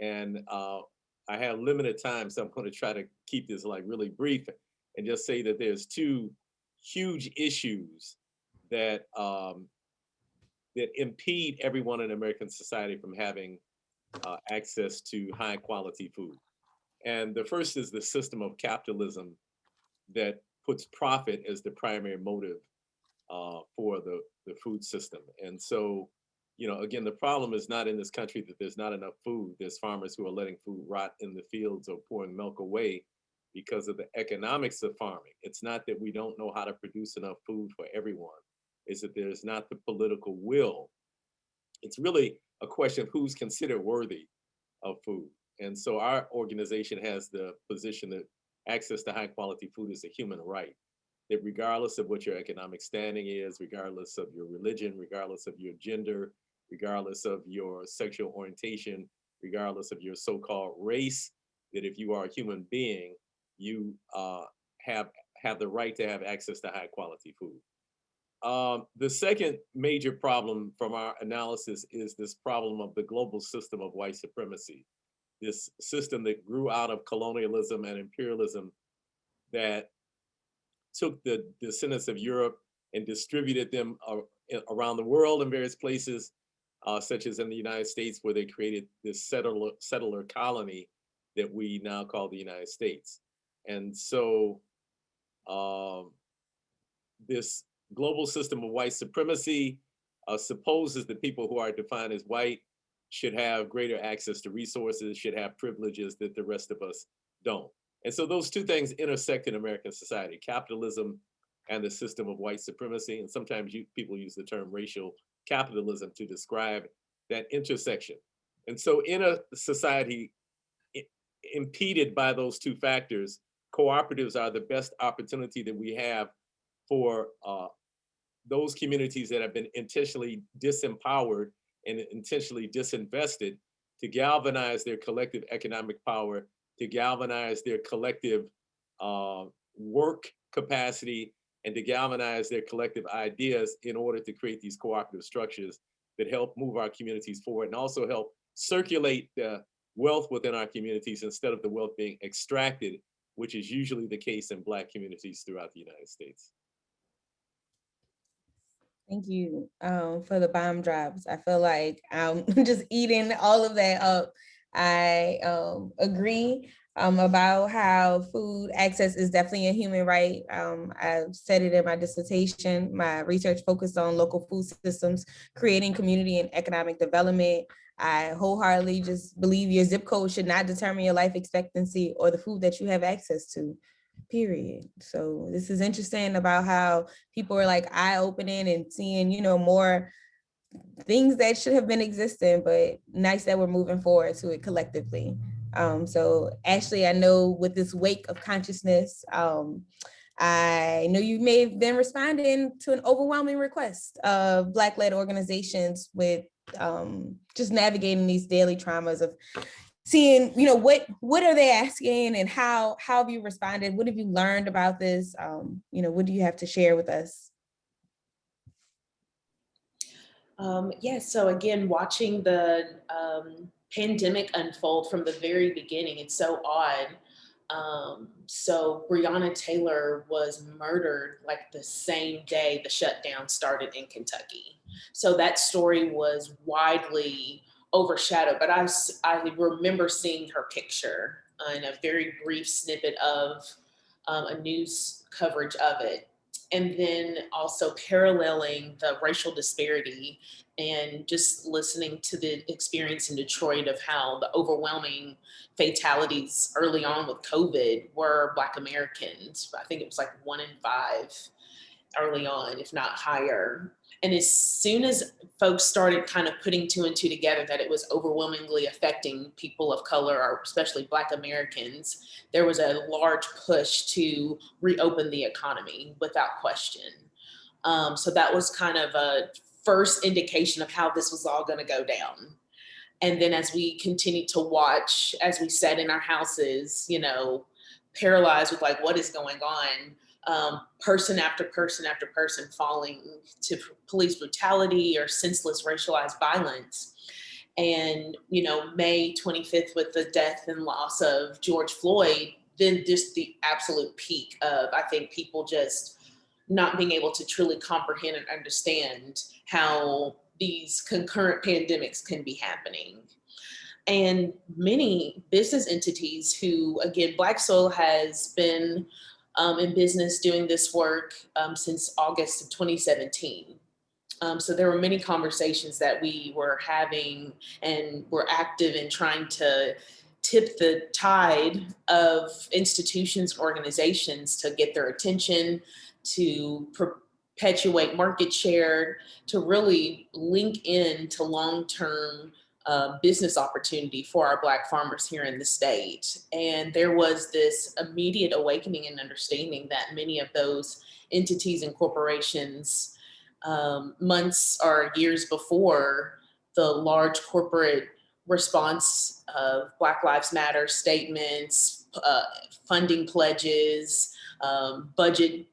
And I have limited time, so I'm going to try to keep this like really brief and just say that there's two huge issues that that impede everyone in American society from having access to high quality food. And the first is the system of capitalism that puts profit as the primary motive for the food system. And so, again, the problem is not in this country that there's not enough food. There's farmers who are letting food rot in the fields or pouring milk away because of the economics of farming. It's not that we don't know how to produce enough food for everyone. It's that there's not the political will. It's really a question of who's considered worthy of food. And so our organization has the position that access to high quality food is a human right, that regardless of what your economic standing is, regardless of your religion, regardless of your gender, regardless of your sexual orientation, regardless of your so-called race, that if you are a human being, you have the right to have access to high quality food. The second major problem from our analysis is this problem of the global system of white supremacy, this system that grew out of colonialism and imperialism that took the descendants of Europe and distributed them around the world in various places, such as in the United States, where they created this settler colony that we now call the United States. And so this global system of white supremacy supposes that people who are defined as white should have greater access to resources, should have privileges that the rest of us don't. And so those two things intersect in American society, capitalism and the system of white supremacy. And sometimes people use the term racial capitalism to describe that intersection. And so in a society impeded by those two factors, cooperatives are the best opportunity that we have for those communities that have been intentionally disempowered and intentionally disinvested to galvanize their collective economic power, to galvanize their collective work capacity, and to galvanize their collective ideas in order to create these cooperative structures that help move our communities forward and also help circulate the wealth within our communities instead of the wealth being extracted, which is usually the case in Black communities throughout the United States. Thank you for the bomb drops. I feel like I'm just eating all of that up. I agree about how food access is definitely a human right. I've said it in my dissertation. My research focused on local food systems, creating community and economic development. I wholeheartedly just believe your zip code should not determine your life expectancy or the food that you have access to. Period. So this is interesting about how people are like eye-opening and seeing, you know, more things that should have been existing, but nice that we're moving forward to it collectively. So Ashley, I know with this wake of consciousness, I know you may have been responding to an overwhelming request of Black-led organizations with just navigating these daily traumas of seeing, you know, what are they asking and how have you responded? What have you learned about this? You know, what do you have to share with us? Yes, so again, watching the pandemic unfold from the very beginning, it's so odd. So Breonna Taylor was murdered like the same day the shutdown started in Kentucky. So that story was widely overshadowed, but I remember seeing her picture in a very brief snippet of a news coverage of it. And then also paralleling the racial disparity and just listening to the experience in Detroit of how the overwhelming fatalities early on with COVID were Black Americans. I think it was like 1 in 5 early on, if not higher. And as soon as folks started kind of putting 2 and 2 together that it was overwhelmingly affecting people of color, or especially Black Americans, there was a large push to reopen the economy without question. So that was kind of a first indication of how this was all going to go down. And then as we continued to watch, as we sat in our houses, you know, paralyzed with like, what is going on? Person after person after person falling to police brutality or senseless racialized violence. And, you know, May 25th with the death and loss of George Floyd, then just the absolute peak of, I think, people just not being able to truly comprehend and understand how these concurrent pandemics can be happening. And many business entities who, again, Black Soil has been in business doing this work since August of 2017. So there were many conversations that we were having and were active in trying to tip the tide of institutions, organizations to get their attention, to perpetuate market share, to really link in to long-term business opportunity for our Black farmers here in the state. And there was this immediate awakening and understanding that many of those entities and corporations, months or years before the large corporate response of Black Lives Matter statements, funding pledges, budget,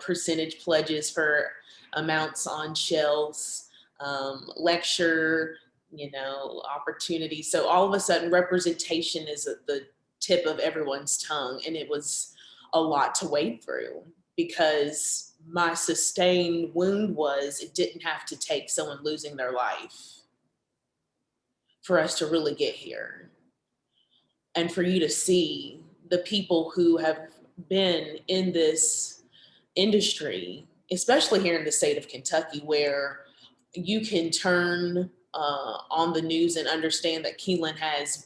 percentage pledges for amounts on shelves, lecture, opportunity. So all of a sudden representation is at the tip of everyone's tongue. And it was a lot to wade through, because my sustained wound was it didn't have to take someone losing their life for us to really get here. And for you to see the people who have been in this industry, especially here in the state of Kentucky, where you can turn on the news and understand that Keeneland has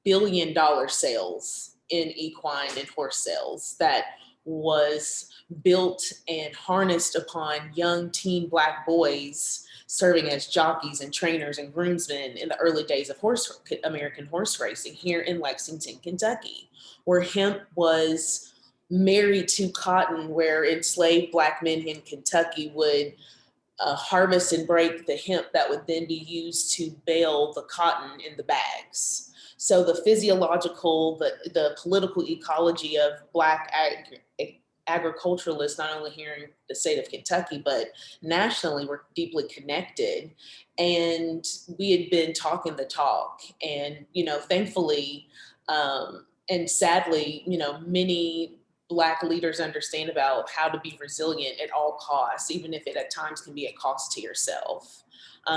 billion-dollar sales in equine and horse sales that was built and harnessed upon young teen Black boys serving as jockeys and trainers and groomsmen in the early days of American horse racing here in Lexington, Kentucky, where hemp was married to cotton, where enslaved Black men in Kentucky would harvest and break the hemp that would then be used to bale the cotton in the bags. So the physiological, the political ecology of Black agriculturalists, not only here in the state of Kentucky, but nationally, were deeply connected. And we had been talking the talk. And, thankfully, and sadly, many Black leaders understand about how to be resilient at all costs, even if it at times can be a cost to yourself.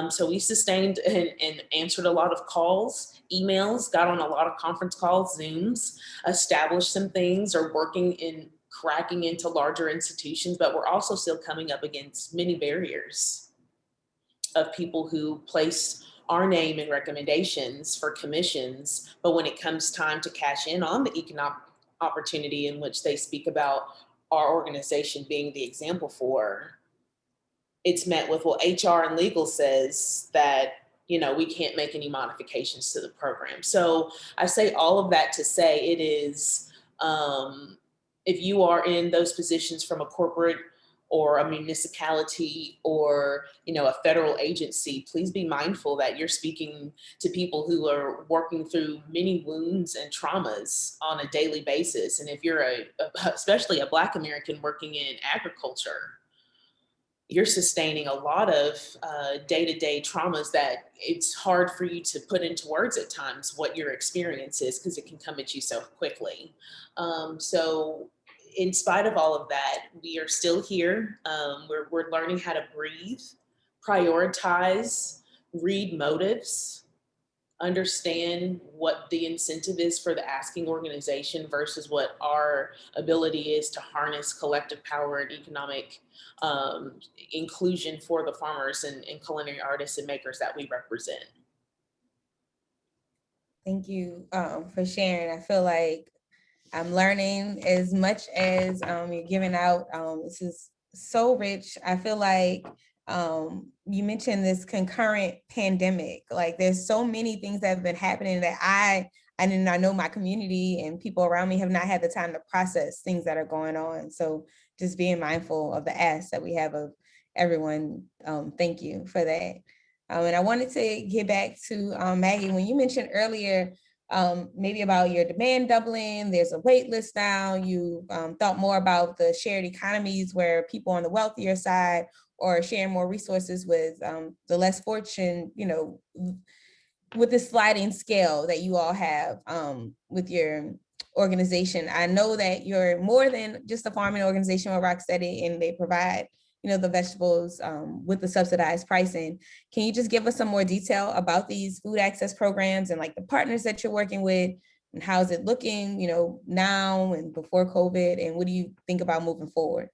So we sustained and answered a lot of calls, emails, got on a lot of conference calls, Zooms, established some things, or working in cracking into larger institutions, but we're also still coming up against many barriers of people who place our name in recommendations for commissions, but when it comes time to cash in on the economic opportunity in which they speak about our organization being the example for, it's met with, well, HR and legal says that, we can't make any modifications to the program. So I say all of that to say it is, if you are in those positions from a corporate or a municipality or, a federal agency, please be mindful that you're speaking to people who are working through many wounds and traumas on a daily basis. And if you're especially a Black American working in agriculture, you're sustaining a lot of day-to-day traumas that it's hard for you to put into words at times what your experience is, because it can come at you so quickly. So in spite of all of that, we are still here. We're learning how to breathe, prioritize, read motives, understand what the incentive is for the asking organization versus what our ability is to harness collective power and economic inclusion for the farmers and culinary artists and makers that we represent. Thank you for sharing. I feel like I'm learning as much as you're giving out. This is so rich. I feel like you mentioned this concurrent pandemic. Like there's so many things that have been happening that I know my community and people around me have not had the time to process things that are going on. So just being mindful of the ask that we have of everyone. Thank you for that. And I wanted to get back to Maggie, when you mentioned earlier, maybe about your demand doubling, there's a wait list now, you thought more about the shared economies where people on the wealthier side or sharing more resources with the less fortunate, with the sliding scale that you all have with your organization. I know that you're more than just a farming organization with Rocksteady, and they provide the vegetables with the subsidized pricing. Can you just give us some more detail about these food access programs and like the partners that you're working with, and how's it looking, now and before COVID, and what do you think about moving forward?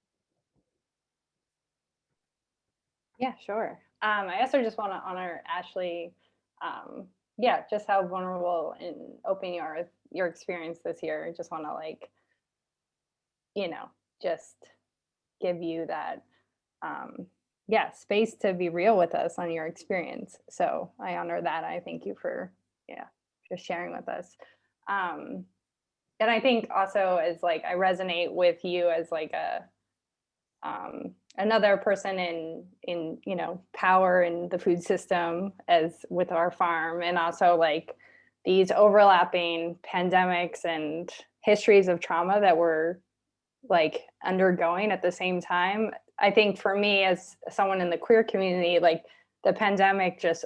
Yeah, sure. I also just want to honor Ashley yeah, just how vulnerable and open you are with your experience this year. I just want to like, just give you that, yeah, space to be real with us on your experience. So I honor that. I thank you for, yeah, just sharing with us. And I think also as like, I resonate with you as like another person in power in the food system as with our farm, and also like these overlapping pandemics and histories of trauma that we're like undergoing at the same time. I think for me as someone in the queer community, like the pandemic just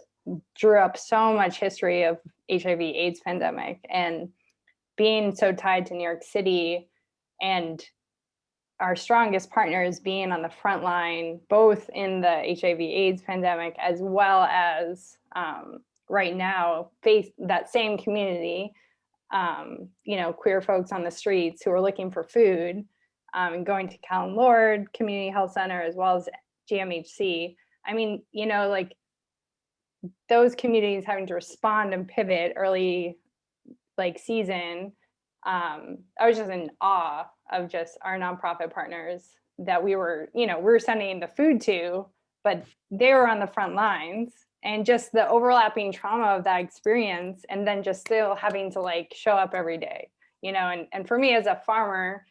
drew up so much history of HIV/AIDS pandemic, and being so tied to New York City and our strongest partners being on the front line, both in the HIV/AIDS pandemic, as well as right now face that same community, queer folks on the streets who are looking for food, and going to Callan Lord Community Health Center, as well as GMHC. I mean, like those communities having to respond and pivot early like season. I was just in awe of just our nonprofit partners that we were sending the food to, but they were on the front lines, and just the overlapping trauma of that experience, and then just still having to like show up every day, and for me as a farmer,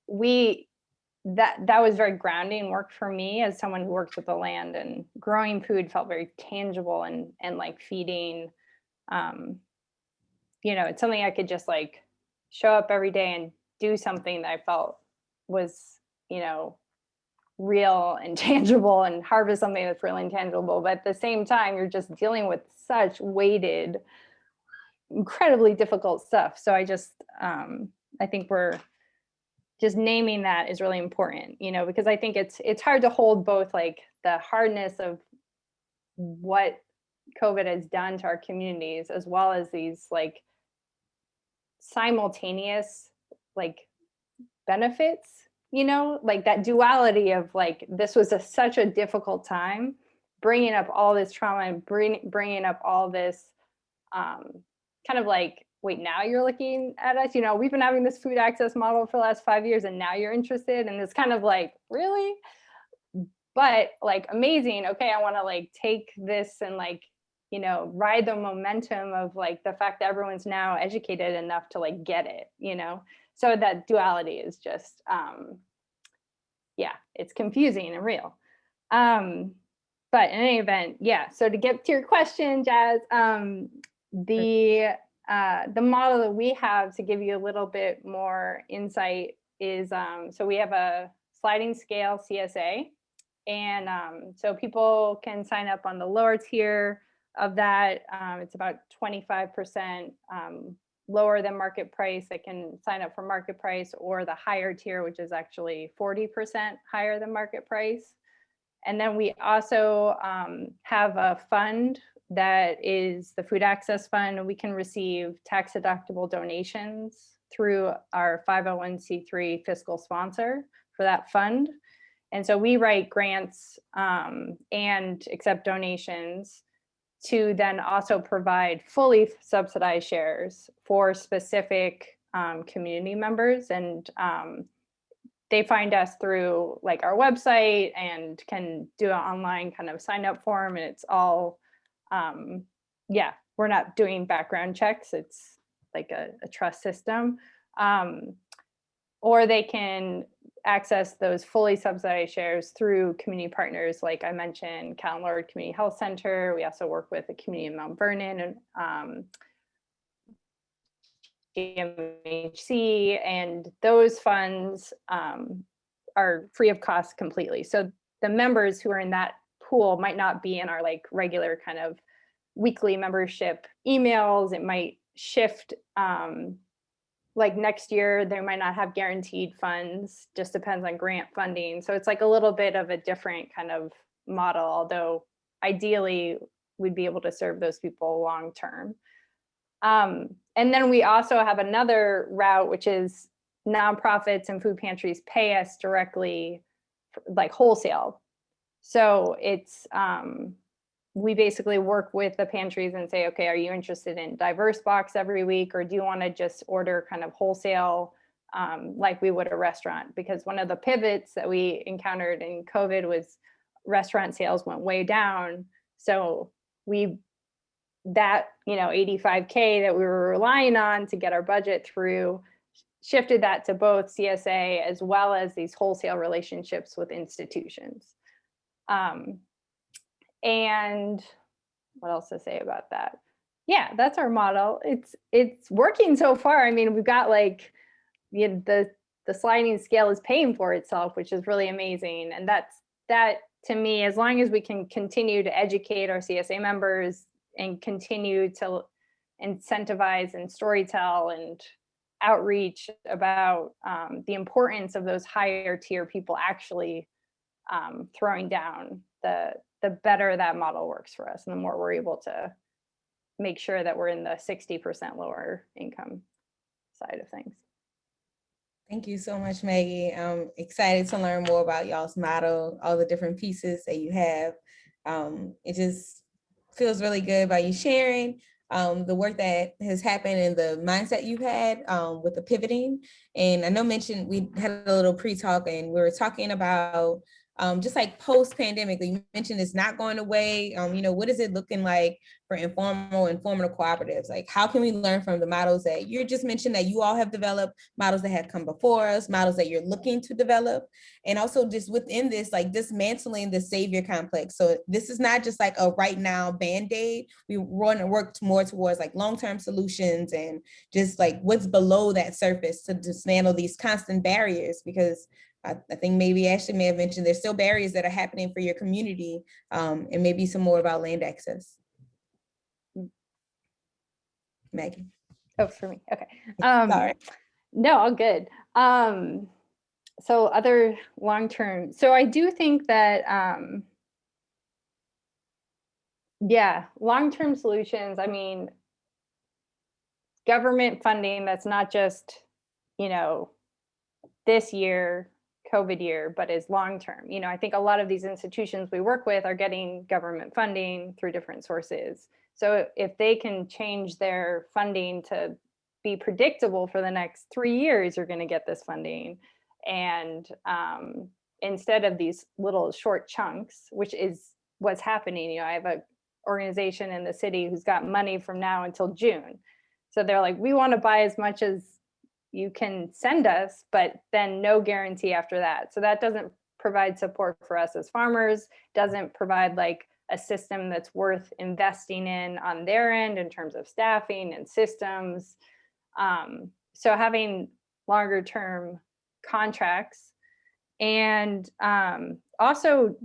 that was very grounding work for me as someone who works with the land, and growing food felt very tangible and like feeding. It's something I could just like show up every day and do something that I felt was, real and tangible, and harvest something that's real and tangible. But at the same time, you're just dealing with such weighted, incredibly difficult stuff. So I just, I think we're just naming that is really important, because I think it's hard to hold both like the hardness of what COVID has done to our communities, as well as these like simultaneous like benefits, like that duality of like, this was such a difficult time, bringing up all this trauma and bringing up all this kind of like, wait, now you're looking at us, we've been having this food access model for the last 5 years, and now you're interested, and it's kind of like, really? But like, amazing. Okay, I want to like take this and like, ride the momentum of like the fact that everyone's now educated enough to like get it, so that duality is just yeah, it's confusing and real. But in any event, yeah, so to get to your question, Jazz, the model that we have to give you a little bit more insight is, so we have a sliding scale CSA, and so people can sign up on the lower tier of that. It's about 25% lower than market price. They can sign up for market price, or the higher tier, which is actually 40% higher than market price. And then we also have a fund that is the Food Access Fund. We can receive tax deductible donations through our 501c3 fiscal sponsor for that fund. And so we write grants and accept donations to then also provide fully subsidized shares for specific community members. And they find us through like our website and can do an online kind of sign up form. And it's all, yeah, we're not doing background checks. It's like a trust system. Or they can access those fully subsidized shares through community partners, like I mentioned, Callan Lord Community Health Center. We also work with the community in Mount Vernon and GMHC, and those funds are free of cost completely. So the members who are in that pool might not be in our like regular kind of weekly membership emails. It might shift. Like next year, they might not have guaranteed funds, just depends on grant funding. So it's like a little bit of a different kind of model, although ideally we'd be able to serve those people long term. And then we also have another route, which is nonprofits and food pantries pay us directly, like wholesale. So it's we basically work with the pantries and say, okay, are you interested in diverse box every week, or do you want to just order kind of wholesale like we would a restaurant? Because one of the pivots that we encountered in COVID was restaurant sales went way down. So that 85K that we were relying on to get our budget through, shifted that to both CSA as well as these wholesale relationships with institutions. And what else to say about that? Yeah, that's our model. It's working so far. I mean, we've got like the sliding scale is paying for itself, which is really amazing. And that to me, as long as we can continue to educate our CSA members and continue to incentivize and storytell and outreach about the importance of those higher tier people actually throwing down, the better that model works for us, and the more we're able to make sure that we're in the 60% lower income side of things. Thank you so much, Maggie. I'm excited to learn more about y'all's model, all the different pieces that you have. It just feels really good about you sharing the work that has happened and the mindset you've had with the pivoting. And I know we had a little pre-talk and we were talking about just like post-pandemic, you mentioned it's not going away. What is it looking like for informal and formative cooperatives? Like, how can we learn from the models that you just mentioned that you all have developed, models that have come before us, models that you're looking to develop, and also just within this, like dismantling the savior complex. So this is not just like a right now Band-Aid. We want to work more towards like long-term solutions and just like what's below that surface to dismantle these constant barriers, because I think maybe Ashley may have mentioned there's still barriers that are happening for your community, and maybe some more about land access. Maggie. Oh, for me, okay. Sorry. No, all good. So other long-term, so I do think that, yeah, long-term solutions, I mean, government funding that's not just, this year, COVID year, but is long-term. I think a lot of these institutions we work with are getting government funding through different sources. So if they can change their funding to be predictable for the next 3 years, you're going to get this funding. And instead of these little short chunks, which is what's happening. I have an organization in the city who's got money from now until June. So they're like, we want to buy as much as you can send us, but then no guarantee after that. So that doesn't provide support for us as farmers, doesn't provide like a system that's worth investing in on their end in terms of staffing and systems. So having longer term contracts. And also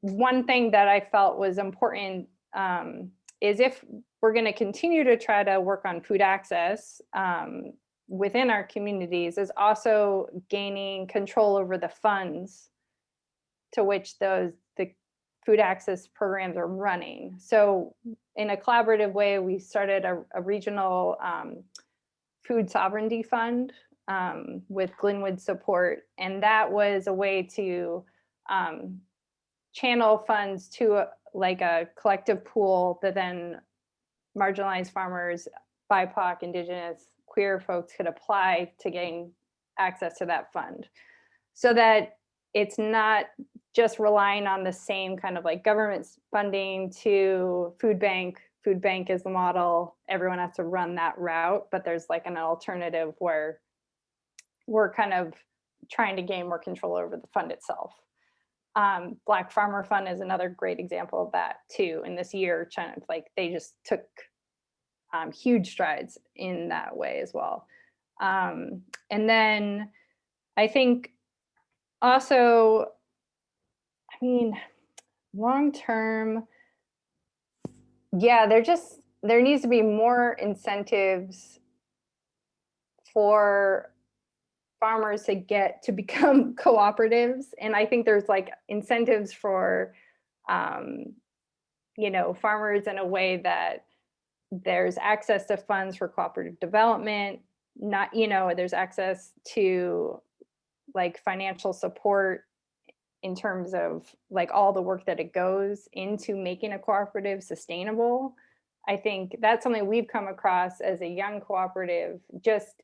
one thing that I felt was important is if we're going to continue to try to work on food access within our communities, is also gaining control over the funds to which the food access programs are running. So in a collaborative way, we started a regional food sovereignty fund with Glenwood support. And that was a way to channel funds to like a collective pool that then marginalized farmers, BIPOC, Indigenous, queer folks could apply to gain access to that fund, so that it's not just relying on the same kind of like government funding to food bank. Food bank is the model. Everyone has to run that route, but there's like an alternative where we're kind of trying to gain more control over the fund itself. Black Farmer Fund is another great example of that too. In this year, China, like they just took huge strides in that way as well. And then I think also, I mean, long-term, yeah, there needs to be more incentives for farmers to become cooperatives. And I think there's like incentives for, farmers in a way that there's access to funds for cooperative development, there's access to like financial support in terms of like all the work that it goes into making a cooperative sustainable. I think that's something we've come across as a young cooperative, just,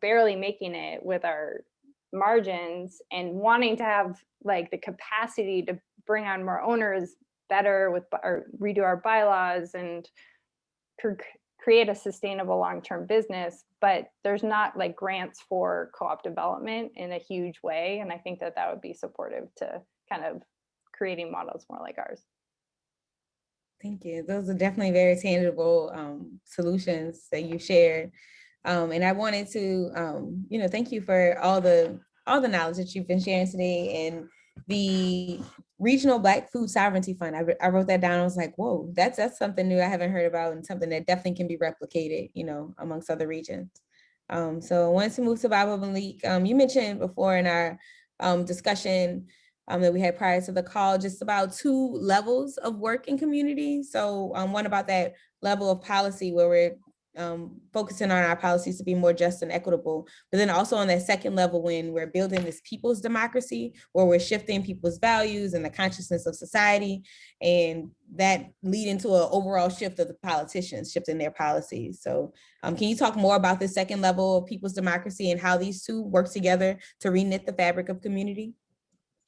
barely making it with our margins and wanting to have like the capacity to bring on more owners better with or redo our bylaws and create a sustainable long-term business, but there's not like grants for co-op development in a huge way. And I think that that would be supportive to kind of creating models more like ours. Thank you. Those are definitely very tangible solutions that you shared. And I wanted to, thank you for all the knowledge that you've been sharing today. And the Regional Black Food Sovereignty Fund, I wrote that down. I was like, whoa, that's something new I haven't heard about, and something that definitely can be replicated, amongst other regions. So I wanted to move to Baba Malik. You mentioned before in our discussion that we had prior to the call, just about 2 levels of work in community. So one about that level of policy where we're focusing on our policies to be more just and equitable, but then also on that second level when we're building this people's democracy, where we're shifting people's values and the consciousness of society, and that leading to an overall shift of the politicians shifting their policies. So can you talk more about the second level of people's democracy and how these two work together to reknit the fabric of community?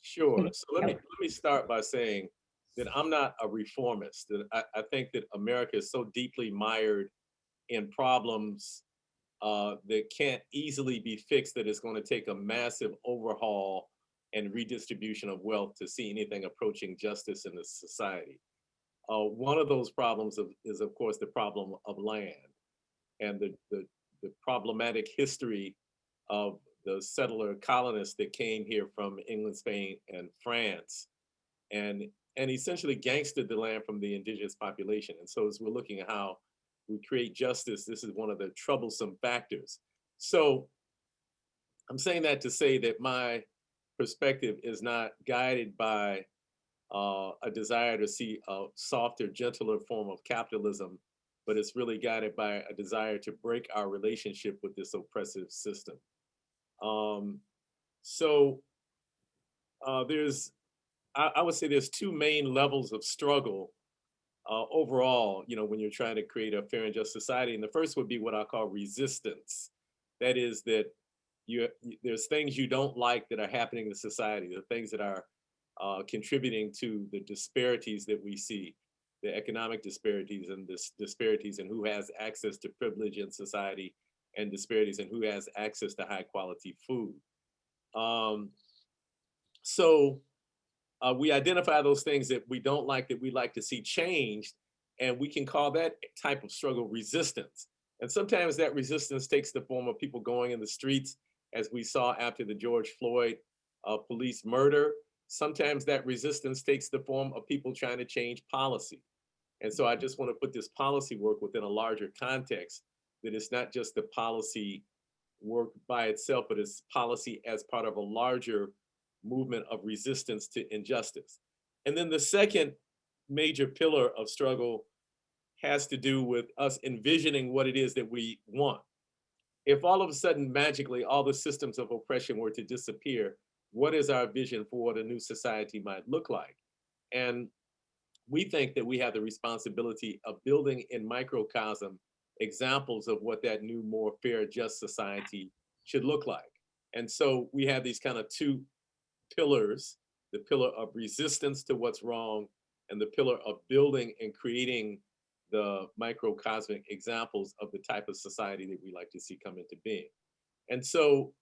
Sure. So let me start by saying that I'm not a reformist. That I think that America is so deeply mired in problems that can't easily be fixed that it's going to take a massive overhaul and redistribution of wealth to see anything approaching justice in the society. One of those problems is, of course, the problem of land and the problematic history of the settler colonists that came here from England, Spain, and France, and essentially gangstered the land from the indigenous population. And so as we're looking at how we create justice, this is one of the troublesome factors. So I'm saying that to say that my perspective is not guided by a desire to see a softer, gentler form of capitalism, but it's really guided by a desire to break our relationship with this oppressive system. So I would say there's 2 main levels of struggle overall, when you're trying to create a fair and just society. And the first would be what I call resistance. That is that there's things you don't like that are happening in society, the things that are contributing to the disparities that we see, the economic disparities and disparities in who has access to privilege in society, and disparities in who has access to high quality food. So we identify those things that we don't like, that we like to see changed, and we can call that type of struggle resistance. And sometimes that resistance takes the form of people going in the streets, as we saw after the George Floyd police murder. Sometimes that resistance takes the form of people trying to change policy. And so I just want to put this policy work within a larger context, that it's not just the policy work by itself, but it's policy as part of a larger movement of resistance to injustice. And then the second major pillar of struggle has to do with us envisioning what it is that we want. If all of a sudden, magically, all the systems of oppression were to disappear, what is our vision for what a new society might look like? And we think that we have the responsibility of building in microcosm examples of what that new, more fair, just society should look like. And so we have these kind of 2 pillars, the pillar of resistance to what's wrong, and the pillar of building and creating the microcosmic examples of the type of society that we like to see come into being. And so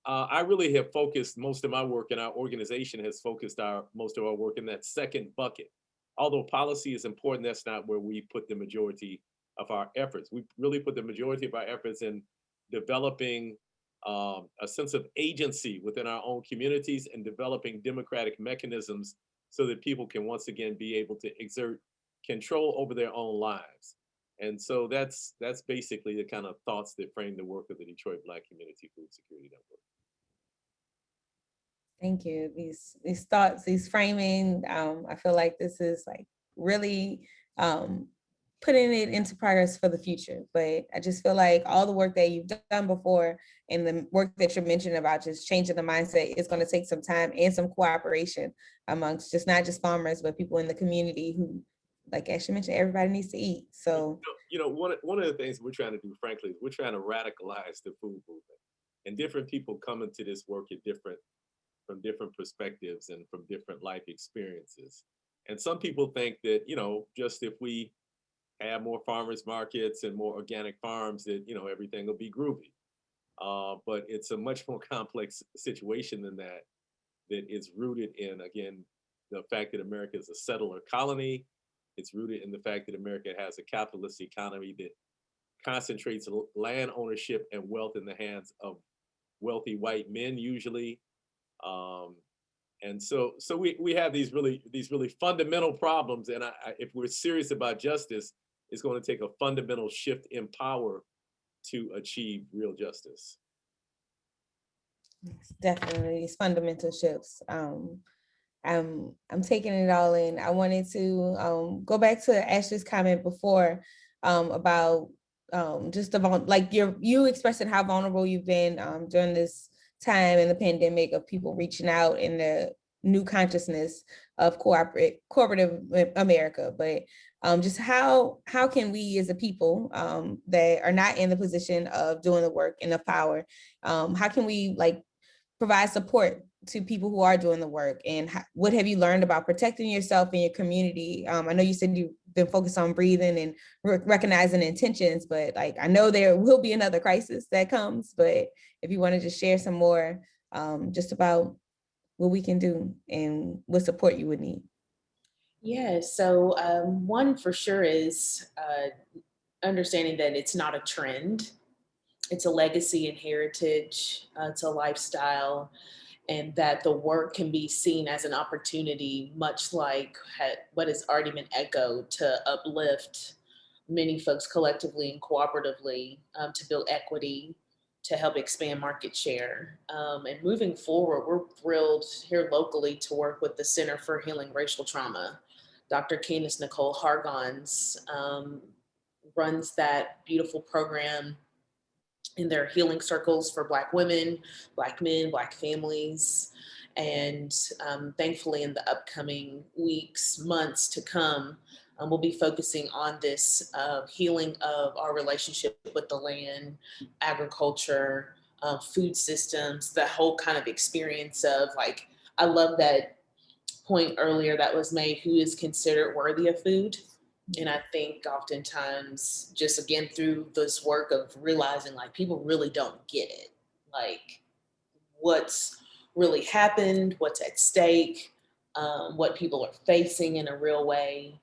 I really have focused most of my work, and our organization has focused most of our work in that second bucket. Although policy is important, that's not where we put the majority of our efforts. We really put the majority of our efforts in developing a sense of agency within our own communities, and developing democratic mechanisms so that people can once again be able to exert control over their own lives. And so that's basically the kind of thoughts that frame the work of the Detroit Black Community Food Security Network. Thank you. These thoughts, these framing, I feel like this is like really putting it into progress for the future. But I just feel like all the work that you've done before and the work that you're mentioning about just changing the mindset is going to take some time and some cooperation amongst just not just farmers, but people in the community who, like Ashley mentioned, everybody needs to eat. So One of the things we're trying to do, frankly, is we're trying to radicalize the food movement, and different people come into this work from different perspectives and from different life experiences. And some people think that, just if we have more farmers markets and more organic farms, that, everything will be groovy. But it's a much more complex situation than that, that is rooted in, again, the fact that America is a settler colony. It's rooted in the fact that America has a capitalist economy that concentrates land ownership and wealth in the hands of wealthy white men usually. And so we have these really fundamental problems. And if we're serious about justice, it's going to take a fundamental shift in power to achieve real justice. definitely these fundamental shifts. I'm taking it all in. I wanted to go back to Ashley's comment before about just about like you expressing how vulnerable you've been during this time in the pandemic of people reaching out in the new consciousness of cooperative America. But just how can we as a people that are not in the position of doing the work in the power, how can we like provide support to people who are doing the work? And what have you learned about protecting yourself and your community? I know you said you've been focused on breathing and recognizing intentions, but like I know there will be another crisis that comes, but if you want to just share some more just about what we can do and what support you would need. Yeah, so one for sure is understanding that it's not a trend. It's a legacy and heritage. It's a lifestyle, and that the work can be seen as an opportunity, much like what has already been echoed, to uplift many folks collectively and cooperatively, to build equity, to help expand market share. And moving forward, we're thrilled here locally to work with the Center for Healing Racial Trauma. Dr. Candace Nicole Hargons runs that beautiful program in their healing circles for Black women, Black men, Black families. And thankfully, in the upcoming weeks, months to come, we'll be focusing on this healing of our relationship with the land, agriculture, food systems, the whole kind of experience of like, I love that point earlier that was made, who is considered worthy of food. And I think oftentimes, just again, through this work of realizing like people really don't get it, like what's really happened, what's at stake, what people are facing in a real way.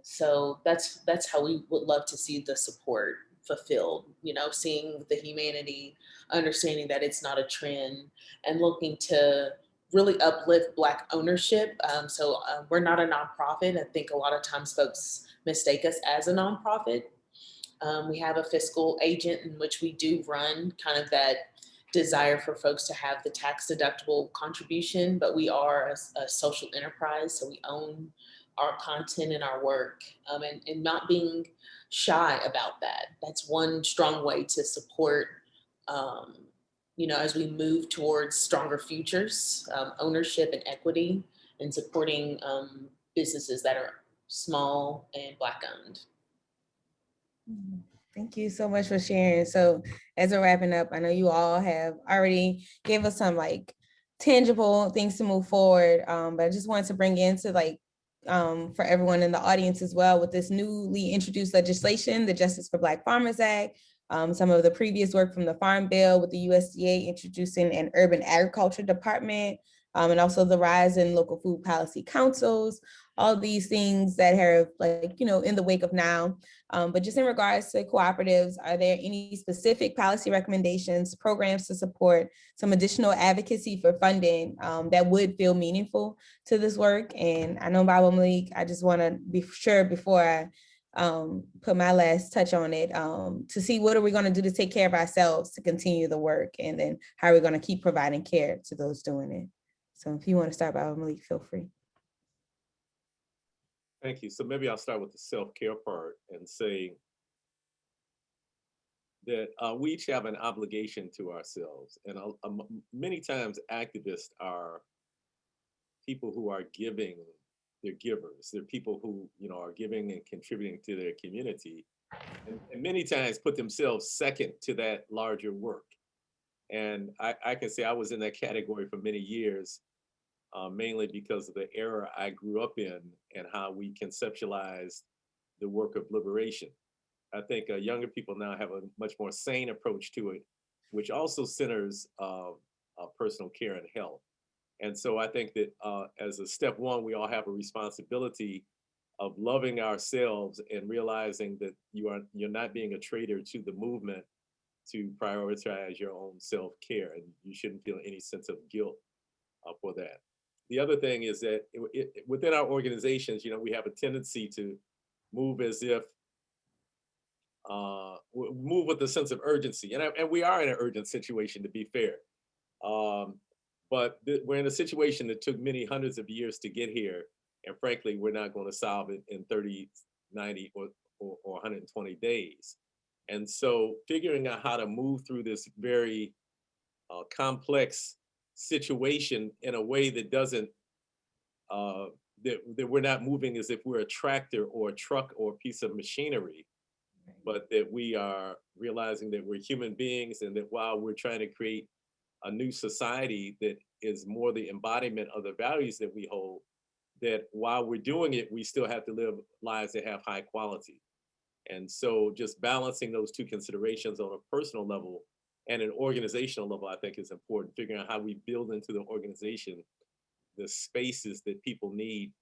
So that's how we would love to see the support fulfilled, seeing the humanity, understanding that it's not a trend, and looking to really uplift Black ownership. So we're not a nonprofit. I think a lot of times folks mistake us as a nonprofit. We have a fiscal agent in which we do run kind of that desire for folks to have the tax deductible contribution, but we are a social enterprise. So we own our content and our work, and not being shy about that. That's one strong way to support, as we move towards stronger futures, ownership and equity, and supporting businesses that are small and Black owned. Thank you so much for sharing. So as we're wrapping up, I know you all have already gave us some like tangible things to move forward, but I just wanted to bring into like for everyone in the audience as well, with this newly introduced legislation, the Justice for Black Farmers Act, some of the previous work from the Farm Bill with the USDA introducing an urban agriculture department, and also the rise in local food policy councils, all these things that have like, in the wake of now. But just in regards to cooperatives, are there any specific policy recommendations, programs to support some additional advocacy for funding that would feel meaningful to this work? And I know Baba Malik, I just want to be sure before I put my last touch on it, to see what are we going to do to take care of ourselves to continue the work, and then how are we going to keep providing care to those doing it. So if you want to start, Baba Malik, feel free. Thank you. So maybe I'll start with the self-care part and say that we each have an obligation to ourselves. And many times activists are people who are giving, they're givers. They're people who, are giving and contributing to their community, and many times put themselves second to that larger work. And I can say I was in that category for many years, mainly because of the era I grew up in and how we conceptualized the work of liberation. I think younger people now have a much more sane approach to it, which also centers personal care and health. And so I think that as a step one, we all have a responsibility of loving ourselves and realizing that you're not being a traitor to the movement to prioritize your own self-care, and you shouldn't feel any sense of guilt for that. The other thing is that within our organizations, we have a tendency to move as if move with a sense of urgency, and we are in an urgent situation, to be fair. Um, but we're in a situation that took many hundreds of years to get here, and frankly, we're not going to solve it in 30, 90, or 120 days. And so, figuring out how to move through this very complex situation in a way that doesn't uh, that we're not moving as if we're a tractor or a truck or a piece of machinery, but that we are realizing that we're human beings, and that while we're trying to create a new society that is more the embodiment of the values that we hold, that while we're doing it, we still have to live lives that have high quality. And so just balancing those two considerations on a personal level and an organizational level, I think is important, figuring out how we build into the organization the spaces that people need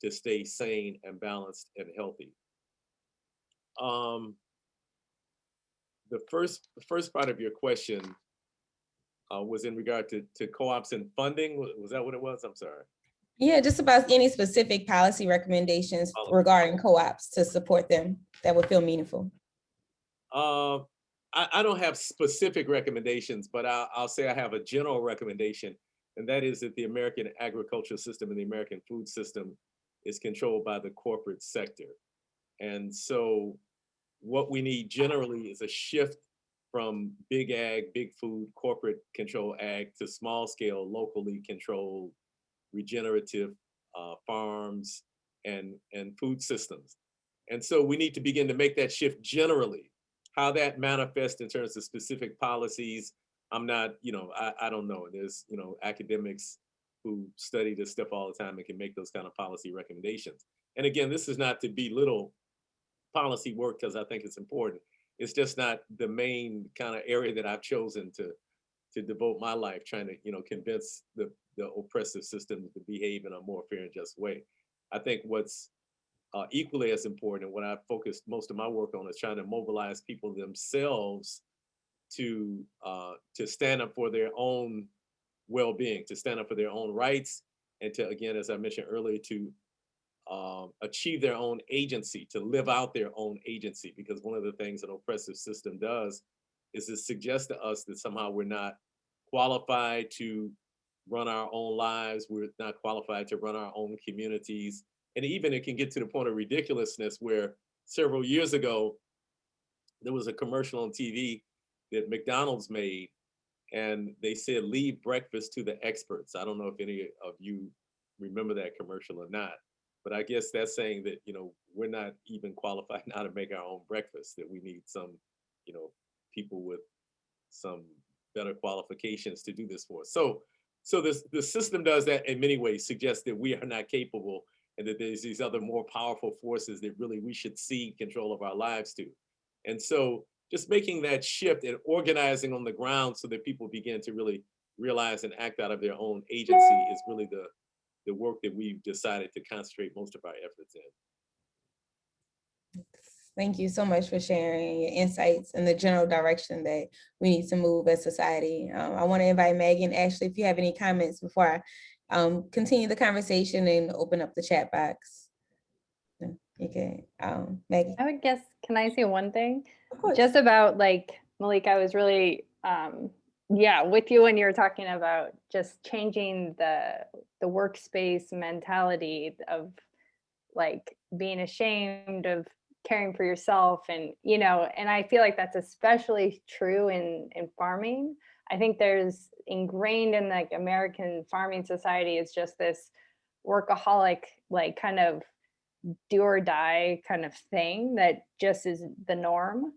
to stay sane and balanced and healthy. Um, the first part of your question was in regard to co-ops and funding. Was that what it was? I'm sorry. Yeah, just about any specific policy recommendations Policy. regarding co-ops to support them that would feel meaningful. I don't have specific recommendations, but I'll say I have a general recommendation, and that is that the American agricultural system and the American food system is controlled by the corporate sector. And so what we need generally is a shift from big ag, big food, corporate control ag to small scale, locally controlled, regenerative farms and food systems. And so we need to begin to make that shift generally. How that manifests in terms of specific policies, I'm not, I don't know. There's, academics who study this stuff all the time and can make those kind of policy recommendations. And again, this is not to belittle policy work, because I think it's important. It's just not the main kind of area that I've chosen to devote my life trying to, convince the oppressive system to behave in a more fair and just way. I think what's equally as important, and what I've focused most of my work on, is trying to mobilize people themselves to stand up for their own well-being, to stand up for their own rights, and to, again, as I mentioned earlier, to achieve their own agency, to live out their own agency. Because one of the things an oppressive system does is it suggests to us that somehow we're not qualified to run our own lives, we're not qualified to run our own communities. And even it can get to the point of ridiculousness where several years ago, there was a commercial on TV that McDonald's made, and they said, leave breakfast to the experts. I don't know if any of you remember that commercial or not, but I guess that's saying that, we're not even qualified now to make our own breakfast, that we need some, people with some better qualifications to do this for us. So the system does that in many ways, suggests that we are not capable, and that there's these other more powerful forces that really we should cede control of our lives to. And so just making that shift and organizing on the ground so that people begin to really realize and act out of their own agency is really the work that we've decided to concentrate most of our efforts in. Thank you so much for sharing your insights and the general direction that we need to move as society. I want to invite Maggie and Ashley, if you have any comments before I continue the conversation and open up the chat box. Okay, Maggie. I would guess, can I say one thing? Of course. Just about like, Malik, I was really, with you when you were talking about just changing the workspace mentality of like being ashamed of caring for yourself, and and I feel like that's especially true in farming. I think there's ingrained in like American farming society is just this workaholic, like kind of do or die kind of thing that just is the norm.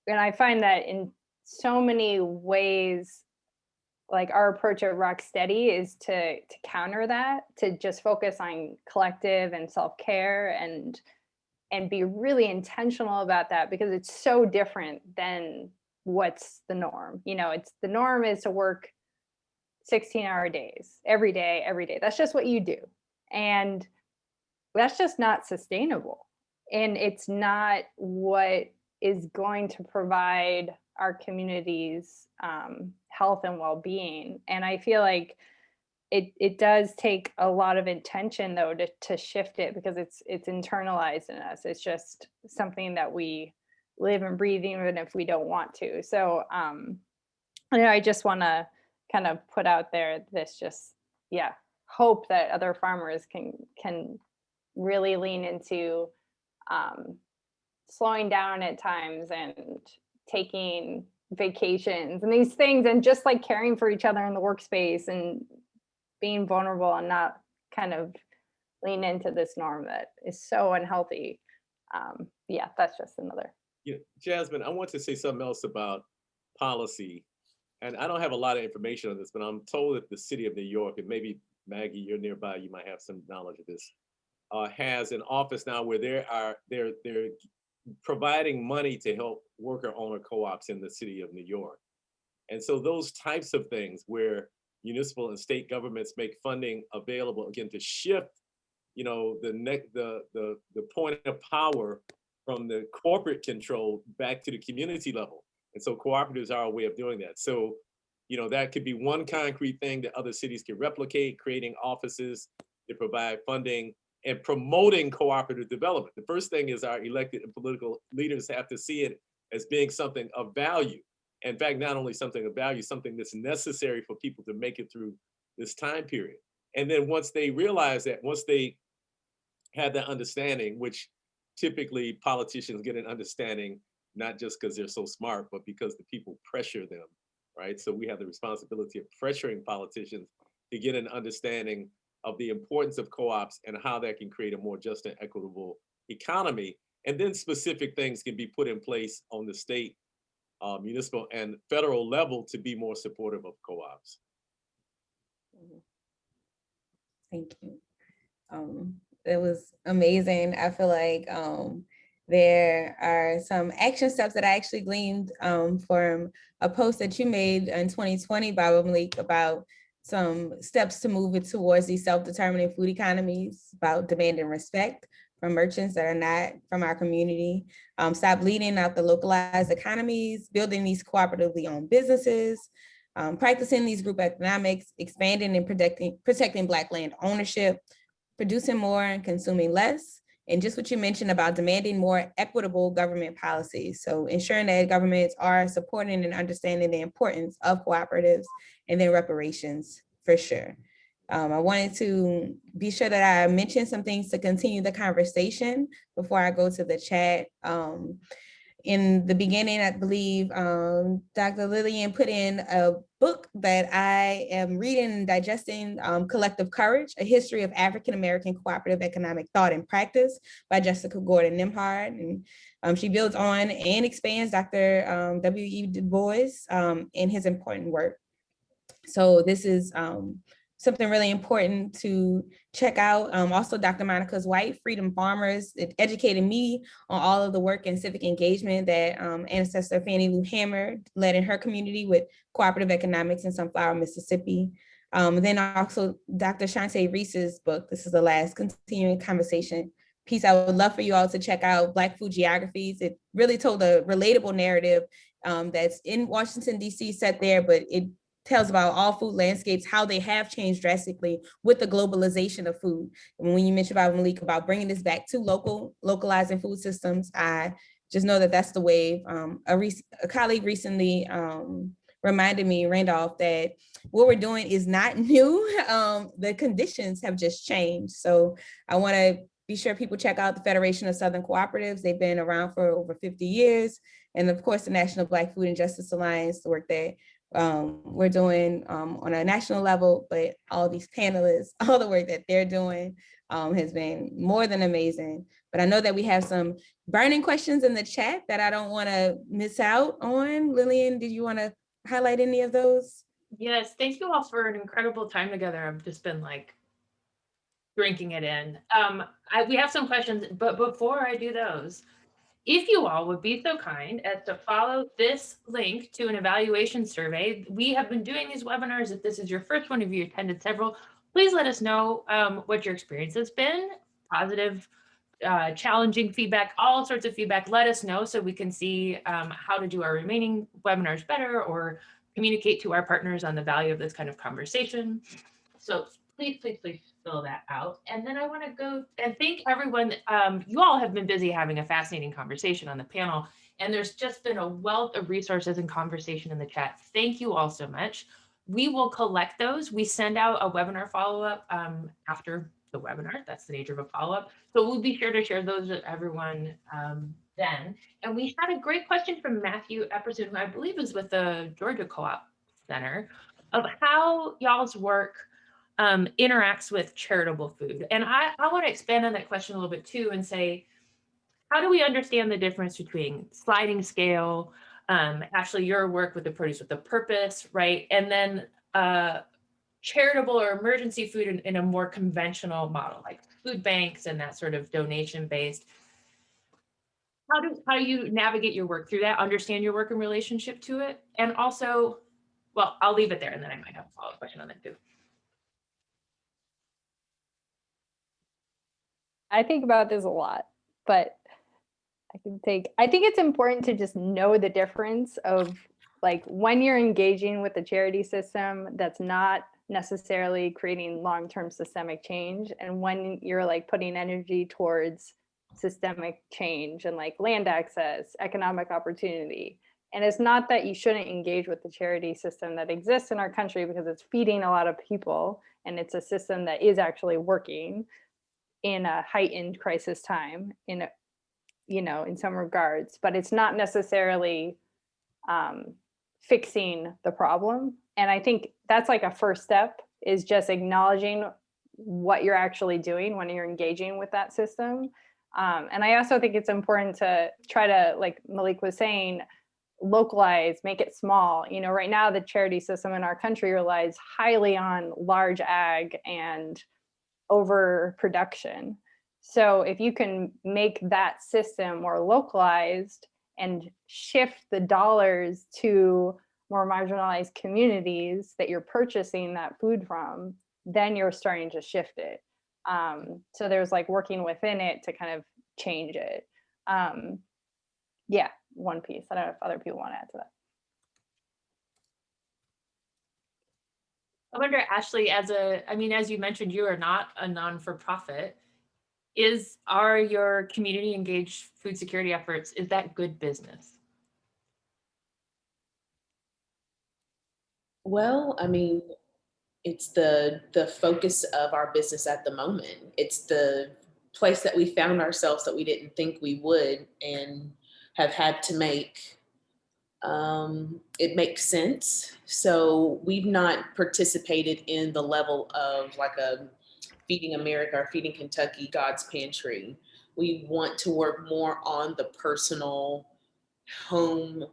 And I find that in so many ways, like our approach at Rocksteady is to counter that, to just focus on collective and self-care and be really intentional about that, because it's so different than what's the norm. It's the norm is to work 16-hour days every day. That's just what you do. And that's just not sustainable. And it's not what is going to provide our communities health and well-being. And I feel like it does take a lot of intention though to shift it, because it's internalized in us. It's just something that we live and breathe even if we don't want to. So I just want to kind of put out there this just hope that other farmers can really lean into slowing down at times and taking vacations and these things, and just like caring for each other in the workspace and being vulnerable, and not kind of lean into this norm that is so unhealthy. That's just another. Yeah, Jasmine, I want to say something else about policy. And I don't have a lot of information on this, but I'm told that the city of New York, and maybe Maggie, you're nearby, you might have some knowledge of this, has an office now where they're providing money to help worker owner co-ops in the city of New York. And so those types of things where municipal and state governments make funding available, again, to shift, the point of power from the corporate control back to the community level. And so cooperatives are a way of doing that. So, that could be one concrete thing that other cities can replicate, creating offices to provide funding and promoting cooperative development. The first thing is our elected and political leaders have to see it as being something of value. In fact, not only something of value, something that's necessary for people to make it through this time period. And then once they realize that, once they have that understanding, which typically politicians get an understanding, not just because they're so smart, but because the people pressure them, right? So we have the responsibility of pressuring politicians to get an understanding of the importance of co-ops and how that can create a more just and equitable economy. And then specific things can be put in place on the state, municipal, and federal level to be more supportive of co-ops. Thank you. It was amazing. I feel like there are some action steps that I actually gleaned from a post that you made in 2020, Baba Malik, about some steps to move it towards these self-determining food economies, about demanding respect from merchants that are not from our community, stop bleeding out the localized economies, building these cooperatively owned businesses, practicing these group economics, expanding and protecting Black land ownership, producing more and consuming less, and just what you mentioned about demanding more equitable government policies. So ensuring that governments are supporting and understanding the importance of cooperatives, and then reparations for sure. I wanted to be sure that I mentioned some things to continue the conversation before I go to the chat. In the beginning, I believe Dr. Lillian put in a book that I am reading and digesting, Collective Courage, A History of African-American Cooperative Economic Thought and Practice by Jessica Gordon Nimhard. And she builds on and expands Dr. W.E. Du Bois in his important work. So this is something really important to check out. Also, Dr. Monica's White, Freedom Farmers, it educated me on all of the work and civic engagement that ancestor Fannie Lou Hammer led in her community with cooperative economics in Sunflower, Mississippi. Then also Dr. Shantae Reese's book, this is the last continuing conversation piece I would love for you all to check out, Black Food Geographies. It really told a relatable narrative that's in Washington, D.C. set there, but it tells about all food landscapes, how they have changed drastically with the globalization of food. And when you mentioned about Malik, about bringing this back to localizing food systems, I just know that that's the wave. A colleague recently reminded me, Randolph, that what we're doing is not new. The conditions have just changed. So I want to be sure people check out the Federation of Southern Cooperatives. They've been around for over 50 years. And of course, the National Black Food and Justice Alliance, the work that we're doing on a national level, but all these panelists, all the work that they're doing has been more than amazing. But I know that we have some burning questions in the chat that I don't want to miss out on. Lillian, did you want to highlight any of those? Yes, thank you all for an incredible time together. I've just been like drinking it in. We have some questions, but before I do those, if you all would be so kind as to follow this link to an evaluation survey. We have been doing these webinars. If this is your first one, if you attended several, please let us know what your experience has been, positive, challenging feedback, all sorts of feedback. Let us know so we can see how to do our remaining webinars better or communicate to our partners on the value of this kind of conversation. So please, please, please fill that out. And then I want to go and thank everyone. You all have been busy having a fascinating conversation on the panel, and there's just been a wealth of resources and conversation in the chat. Thank you all so much. We will collect those. We send out a webinar follow-up after the webinar. That's the nature of a follow-up. So we'll be sure to share those with everyone then. And we had a great question from Matthew Epperson, who I believe is with the Georgia Co-op Center, of how y'all's work interacts with charitable food. And I want to expand on that question a little bit too and say, how do we understand the difference between sliding scale, Ashley, your work with the Produce with a Purpose, right? And then charitable or emergency food in a more conventional model, like food banks and that sort of donation based. How do you navigate your work through that, understand your work in relationship to it? And also, well, I'll leave it there and then I might have a follow-up question on that too. I think about this a lot, but I think it's important to just know the difference of like when you're engaging with the charity system that's not necessarily creating long-term systemic change, and when you're like putting energy towards systemic change and like land access, economic opportunity. And it's not that you shouldn't engage with the charity system that exists in our country because it's feeding a lot of people and it's a system that is actually working in a heightened crisis time in some regards, but it's not necessarily fixing the problem. And I think that's like a first step, is just acknowledging what you're actually doing when you're engaging with that system. And I also think it's important to try to, like Malik was saying, localize, make it small. Right now the charity system in our country relies highly on large ag and overproduction. So if you can make that system more localized and shift the dollars to more marginalized communities that you're purchasing that food from, then you're starting to shift it. So there's like working within it to kind of change it. Yeah, one piece. I don't know if other people want to add to that. I wonder, Ashley, as you mentioned, you are not a non-for-profit. Are your community engaged food security efforts, is that good business? Well, I mean, it's the focus of our business at the moment. It's the place that we found ourselves that we didn't think we would and have had to make it makes sense. So we've not participated in the level of like a Feeding America or Feeding Kentucky, God's Pantry. We want to work more on the personal home,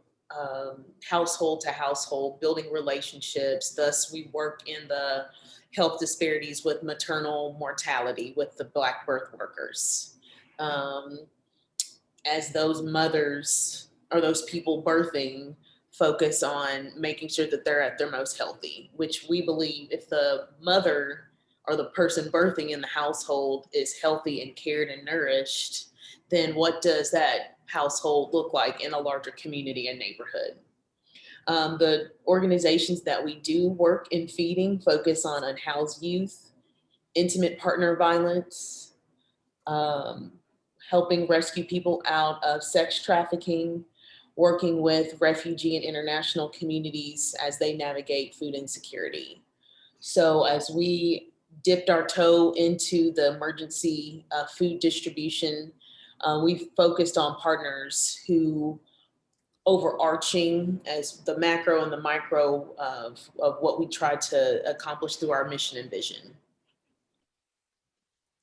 household to household, building relationships. Thus, we work in the health disparities with maternal mortality with the Black birth workers. As those mothers or those people birthing focus on making sure that they're at their most healthy, which we believe if the mother or the person birthing in the household is healthy and cared and nourished, then what does that household look like in a larger community and neighborhood? The organizations that we do work in feeding focus on unhoused youth, intimate partner violence, helping rescue people out of sex trafficking, working with refugee and international communities as they navigate food insecurity. So as we dipped our toe into the emergency food distribution. We've focused on partners who overarching as the macro and the micro of what we try to accomplish through our mission and vision.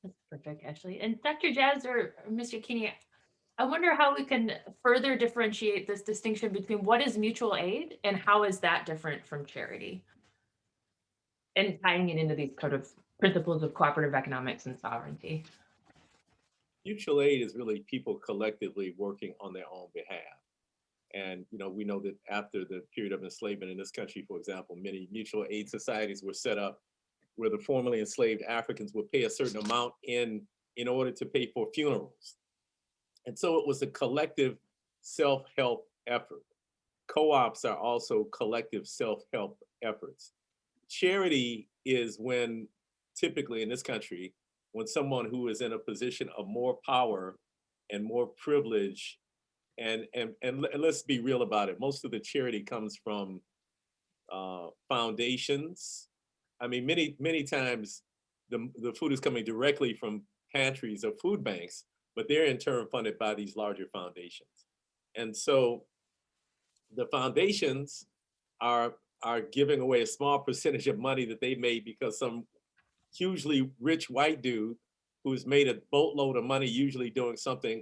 That's perfect, Ashley. And Dr. Jazz or Mr. Keeney, I wonder how we can further differentiate this distinction between what is mutual aid and how is that different from charity? And tying it into these sort of principles of cooperative economics and sovereignty. Mutual aid is really people collectively working on their own behalf. And we know that after the period of enslavement in this country, for example, many mutual aid societies were set up where the formerly enslaved Africans would pay a certain amount in order to pay for funerals. And so it was a collective self-help effort. Co-ops are also collective self-help efforts. Charity is when, typically in this country, when someone who is in a position of more power and more privilege, and let's be real about it, most of the charity comes from foundations. I mean, many times the food is coming directly from pantries or food banks, but they're in turn funded by these larger foundations. And so the foundations are giving away a small percentage of money that they made because some hugely rich white dude who's made a boatload of money, usually doing something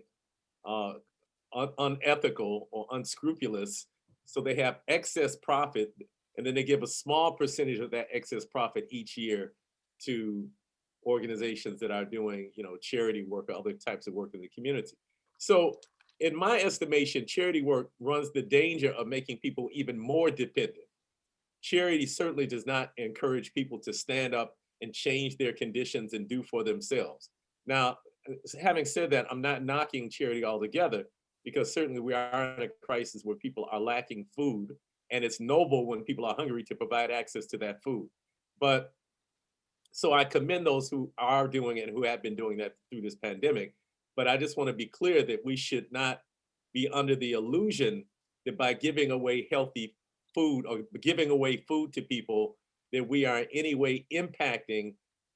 unethical or unscrupulous. So they have excess profit, and then they give a small percentage of that excess profit each year to organizations that are doing, charity work or other types of work in the community. So in my estimation, charity work runs the danger of making people even more dependent. Charity certainly does not encourage people to stand up and change their conditions and do for themselves. Now, having said that, I'm not knocking charity altogether, because certainly we are in a crisis where people are lacking food, and it's noble when people are hungry to provide access to that food. But so I commend those who are doing it and who have been doing that through this pandemic. But I just want to be clear that we should not be under the illusion that by giving away healthy food or giving away food to people, that we are in any way impacting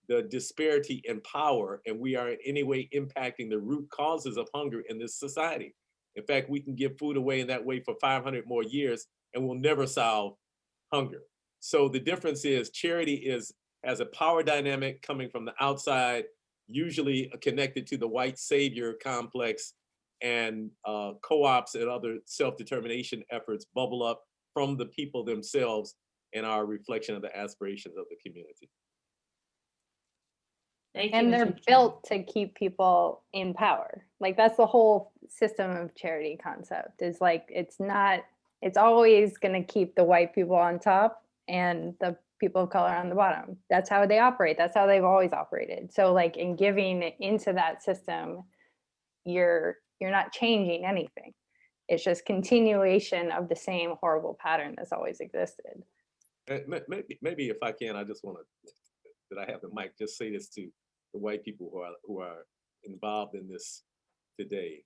the disparity in power, and we are in any way impacting the root causes of hunger in this society. In fact, we can give food away in that way for 500 more years and we'll never solve hunger. So the difference is charity has a power dynamic coming from the outside, usually connected to the white savior complex, and co-ops and other self-determination efforts bubble up from the people themselves and are a reflection of the aspirations of the community. Thank you. And Mr. they're Keeney. built to keep people in power. Like that's the whole system of charity concept, is like, it's always going to keep the white people on top and the people of color on the bottom. That's how they operate. That's how they've always operated. So like in giving into that system, you're not changing anything. It's just continuation of the same horrible pattern that's always existed. Maybe if I can, I just want to, that I have the mic, just say this to the white people who are involved in this today.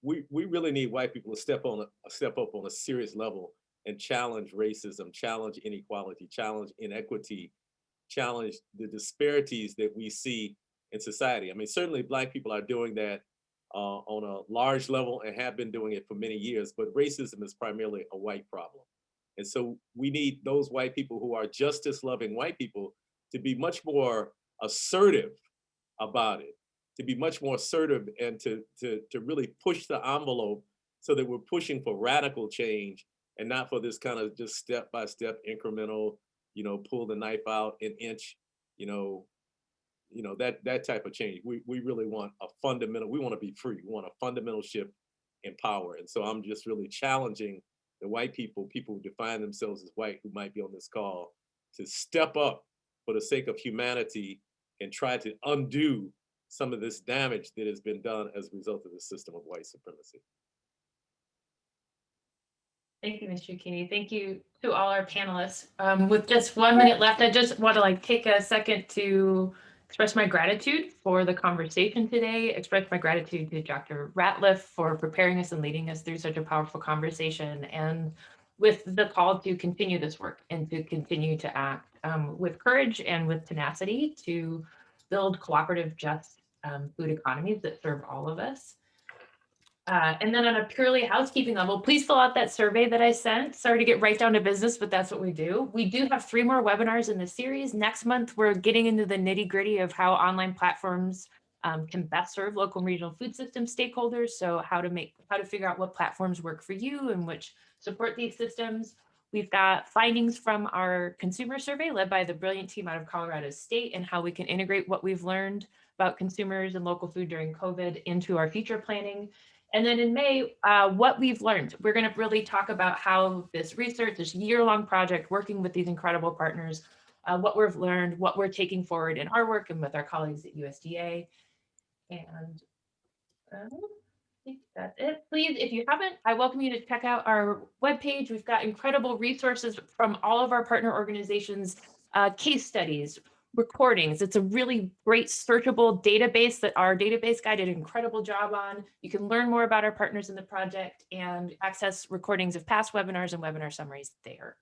We really need white people to step up on a serious level and challenge racism, challenge inequality, challenge inequity, challenge the disparities that we see in society. I mean, certainly Black people are doing that on a large level and have been doing it for many years, but racism is primarily a white problem. And so we need those white people who are justice-loving white people to be much more assertive about it, to be much more assertive and to really push the envelope so that we're pushing for radical change and not for this kind of just step-by-step incremental, pull the knife out an inch, that type of change. We really want a fundamental, we want to be free. We want a fundamental shift in power. And so I'm just really challenging the white people who define themselves as white, who might be on this call, to step up for the sake of humanity and try to undo some of this damage that has been done as a result of the system of white supremacy. Thank you, Mr. Keeney. Thank you to all our panelists. With just 1 minute left, I just want to take a second to express my gratitude for the conversation today, express my gratitude to Dr. Ratliff for preparing us and leading us through such a powerful conversation, and with the call to continue this work and to continue to act. with courage and with tenacity to build cooperative, just food economies that serve all of us. And then on a purely housekeeping level, please fill out that survey that I sent. Sorry to get right down to business, but that's what we do. We do have 3 more webinars in this series. Next month, we're getting into the nitty gritty of how online platforms can best serve local and regional food system stakeholders. So how to figure out what platforms work for you and which support these systems. We've got findings from our consumer survey led by the brilliant team out of Colorado State and how we can integrate what we've learned about consumers and local food during COVID into our future planning. And then in May, what we've learned. We're going to really talk about how this research, this year-long project, working with these incredible partners, what we've learned, what we're taking forward in our work and with our colleagues at USDA. And I think that's it. Please, if you haven't, I welcome you to check out our webpage. We've got incredible resources from all of our partner organizations, case studies, recordings. It's a really great searchable database that our database guy did an incredible job on. You can learn more about our partners in the project and access recordings of past webinars and webinar summaries there.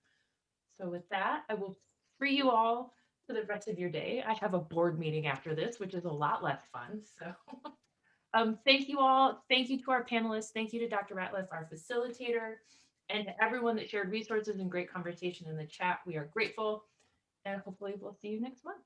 So with that, I will free you all for the rest of your day. I have a board meeting after this, which is a lot less fun. So thank you all. Thank you to our panelists. Thank you to Dr. Ratliff, our facilitator, and to everyone that shared resources and great conversation in the chat. We are grateful. And hopefully we'll see you next month.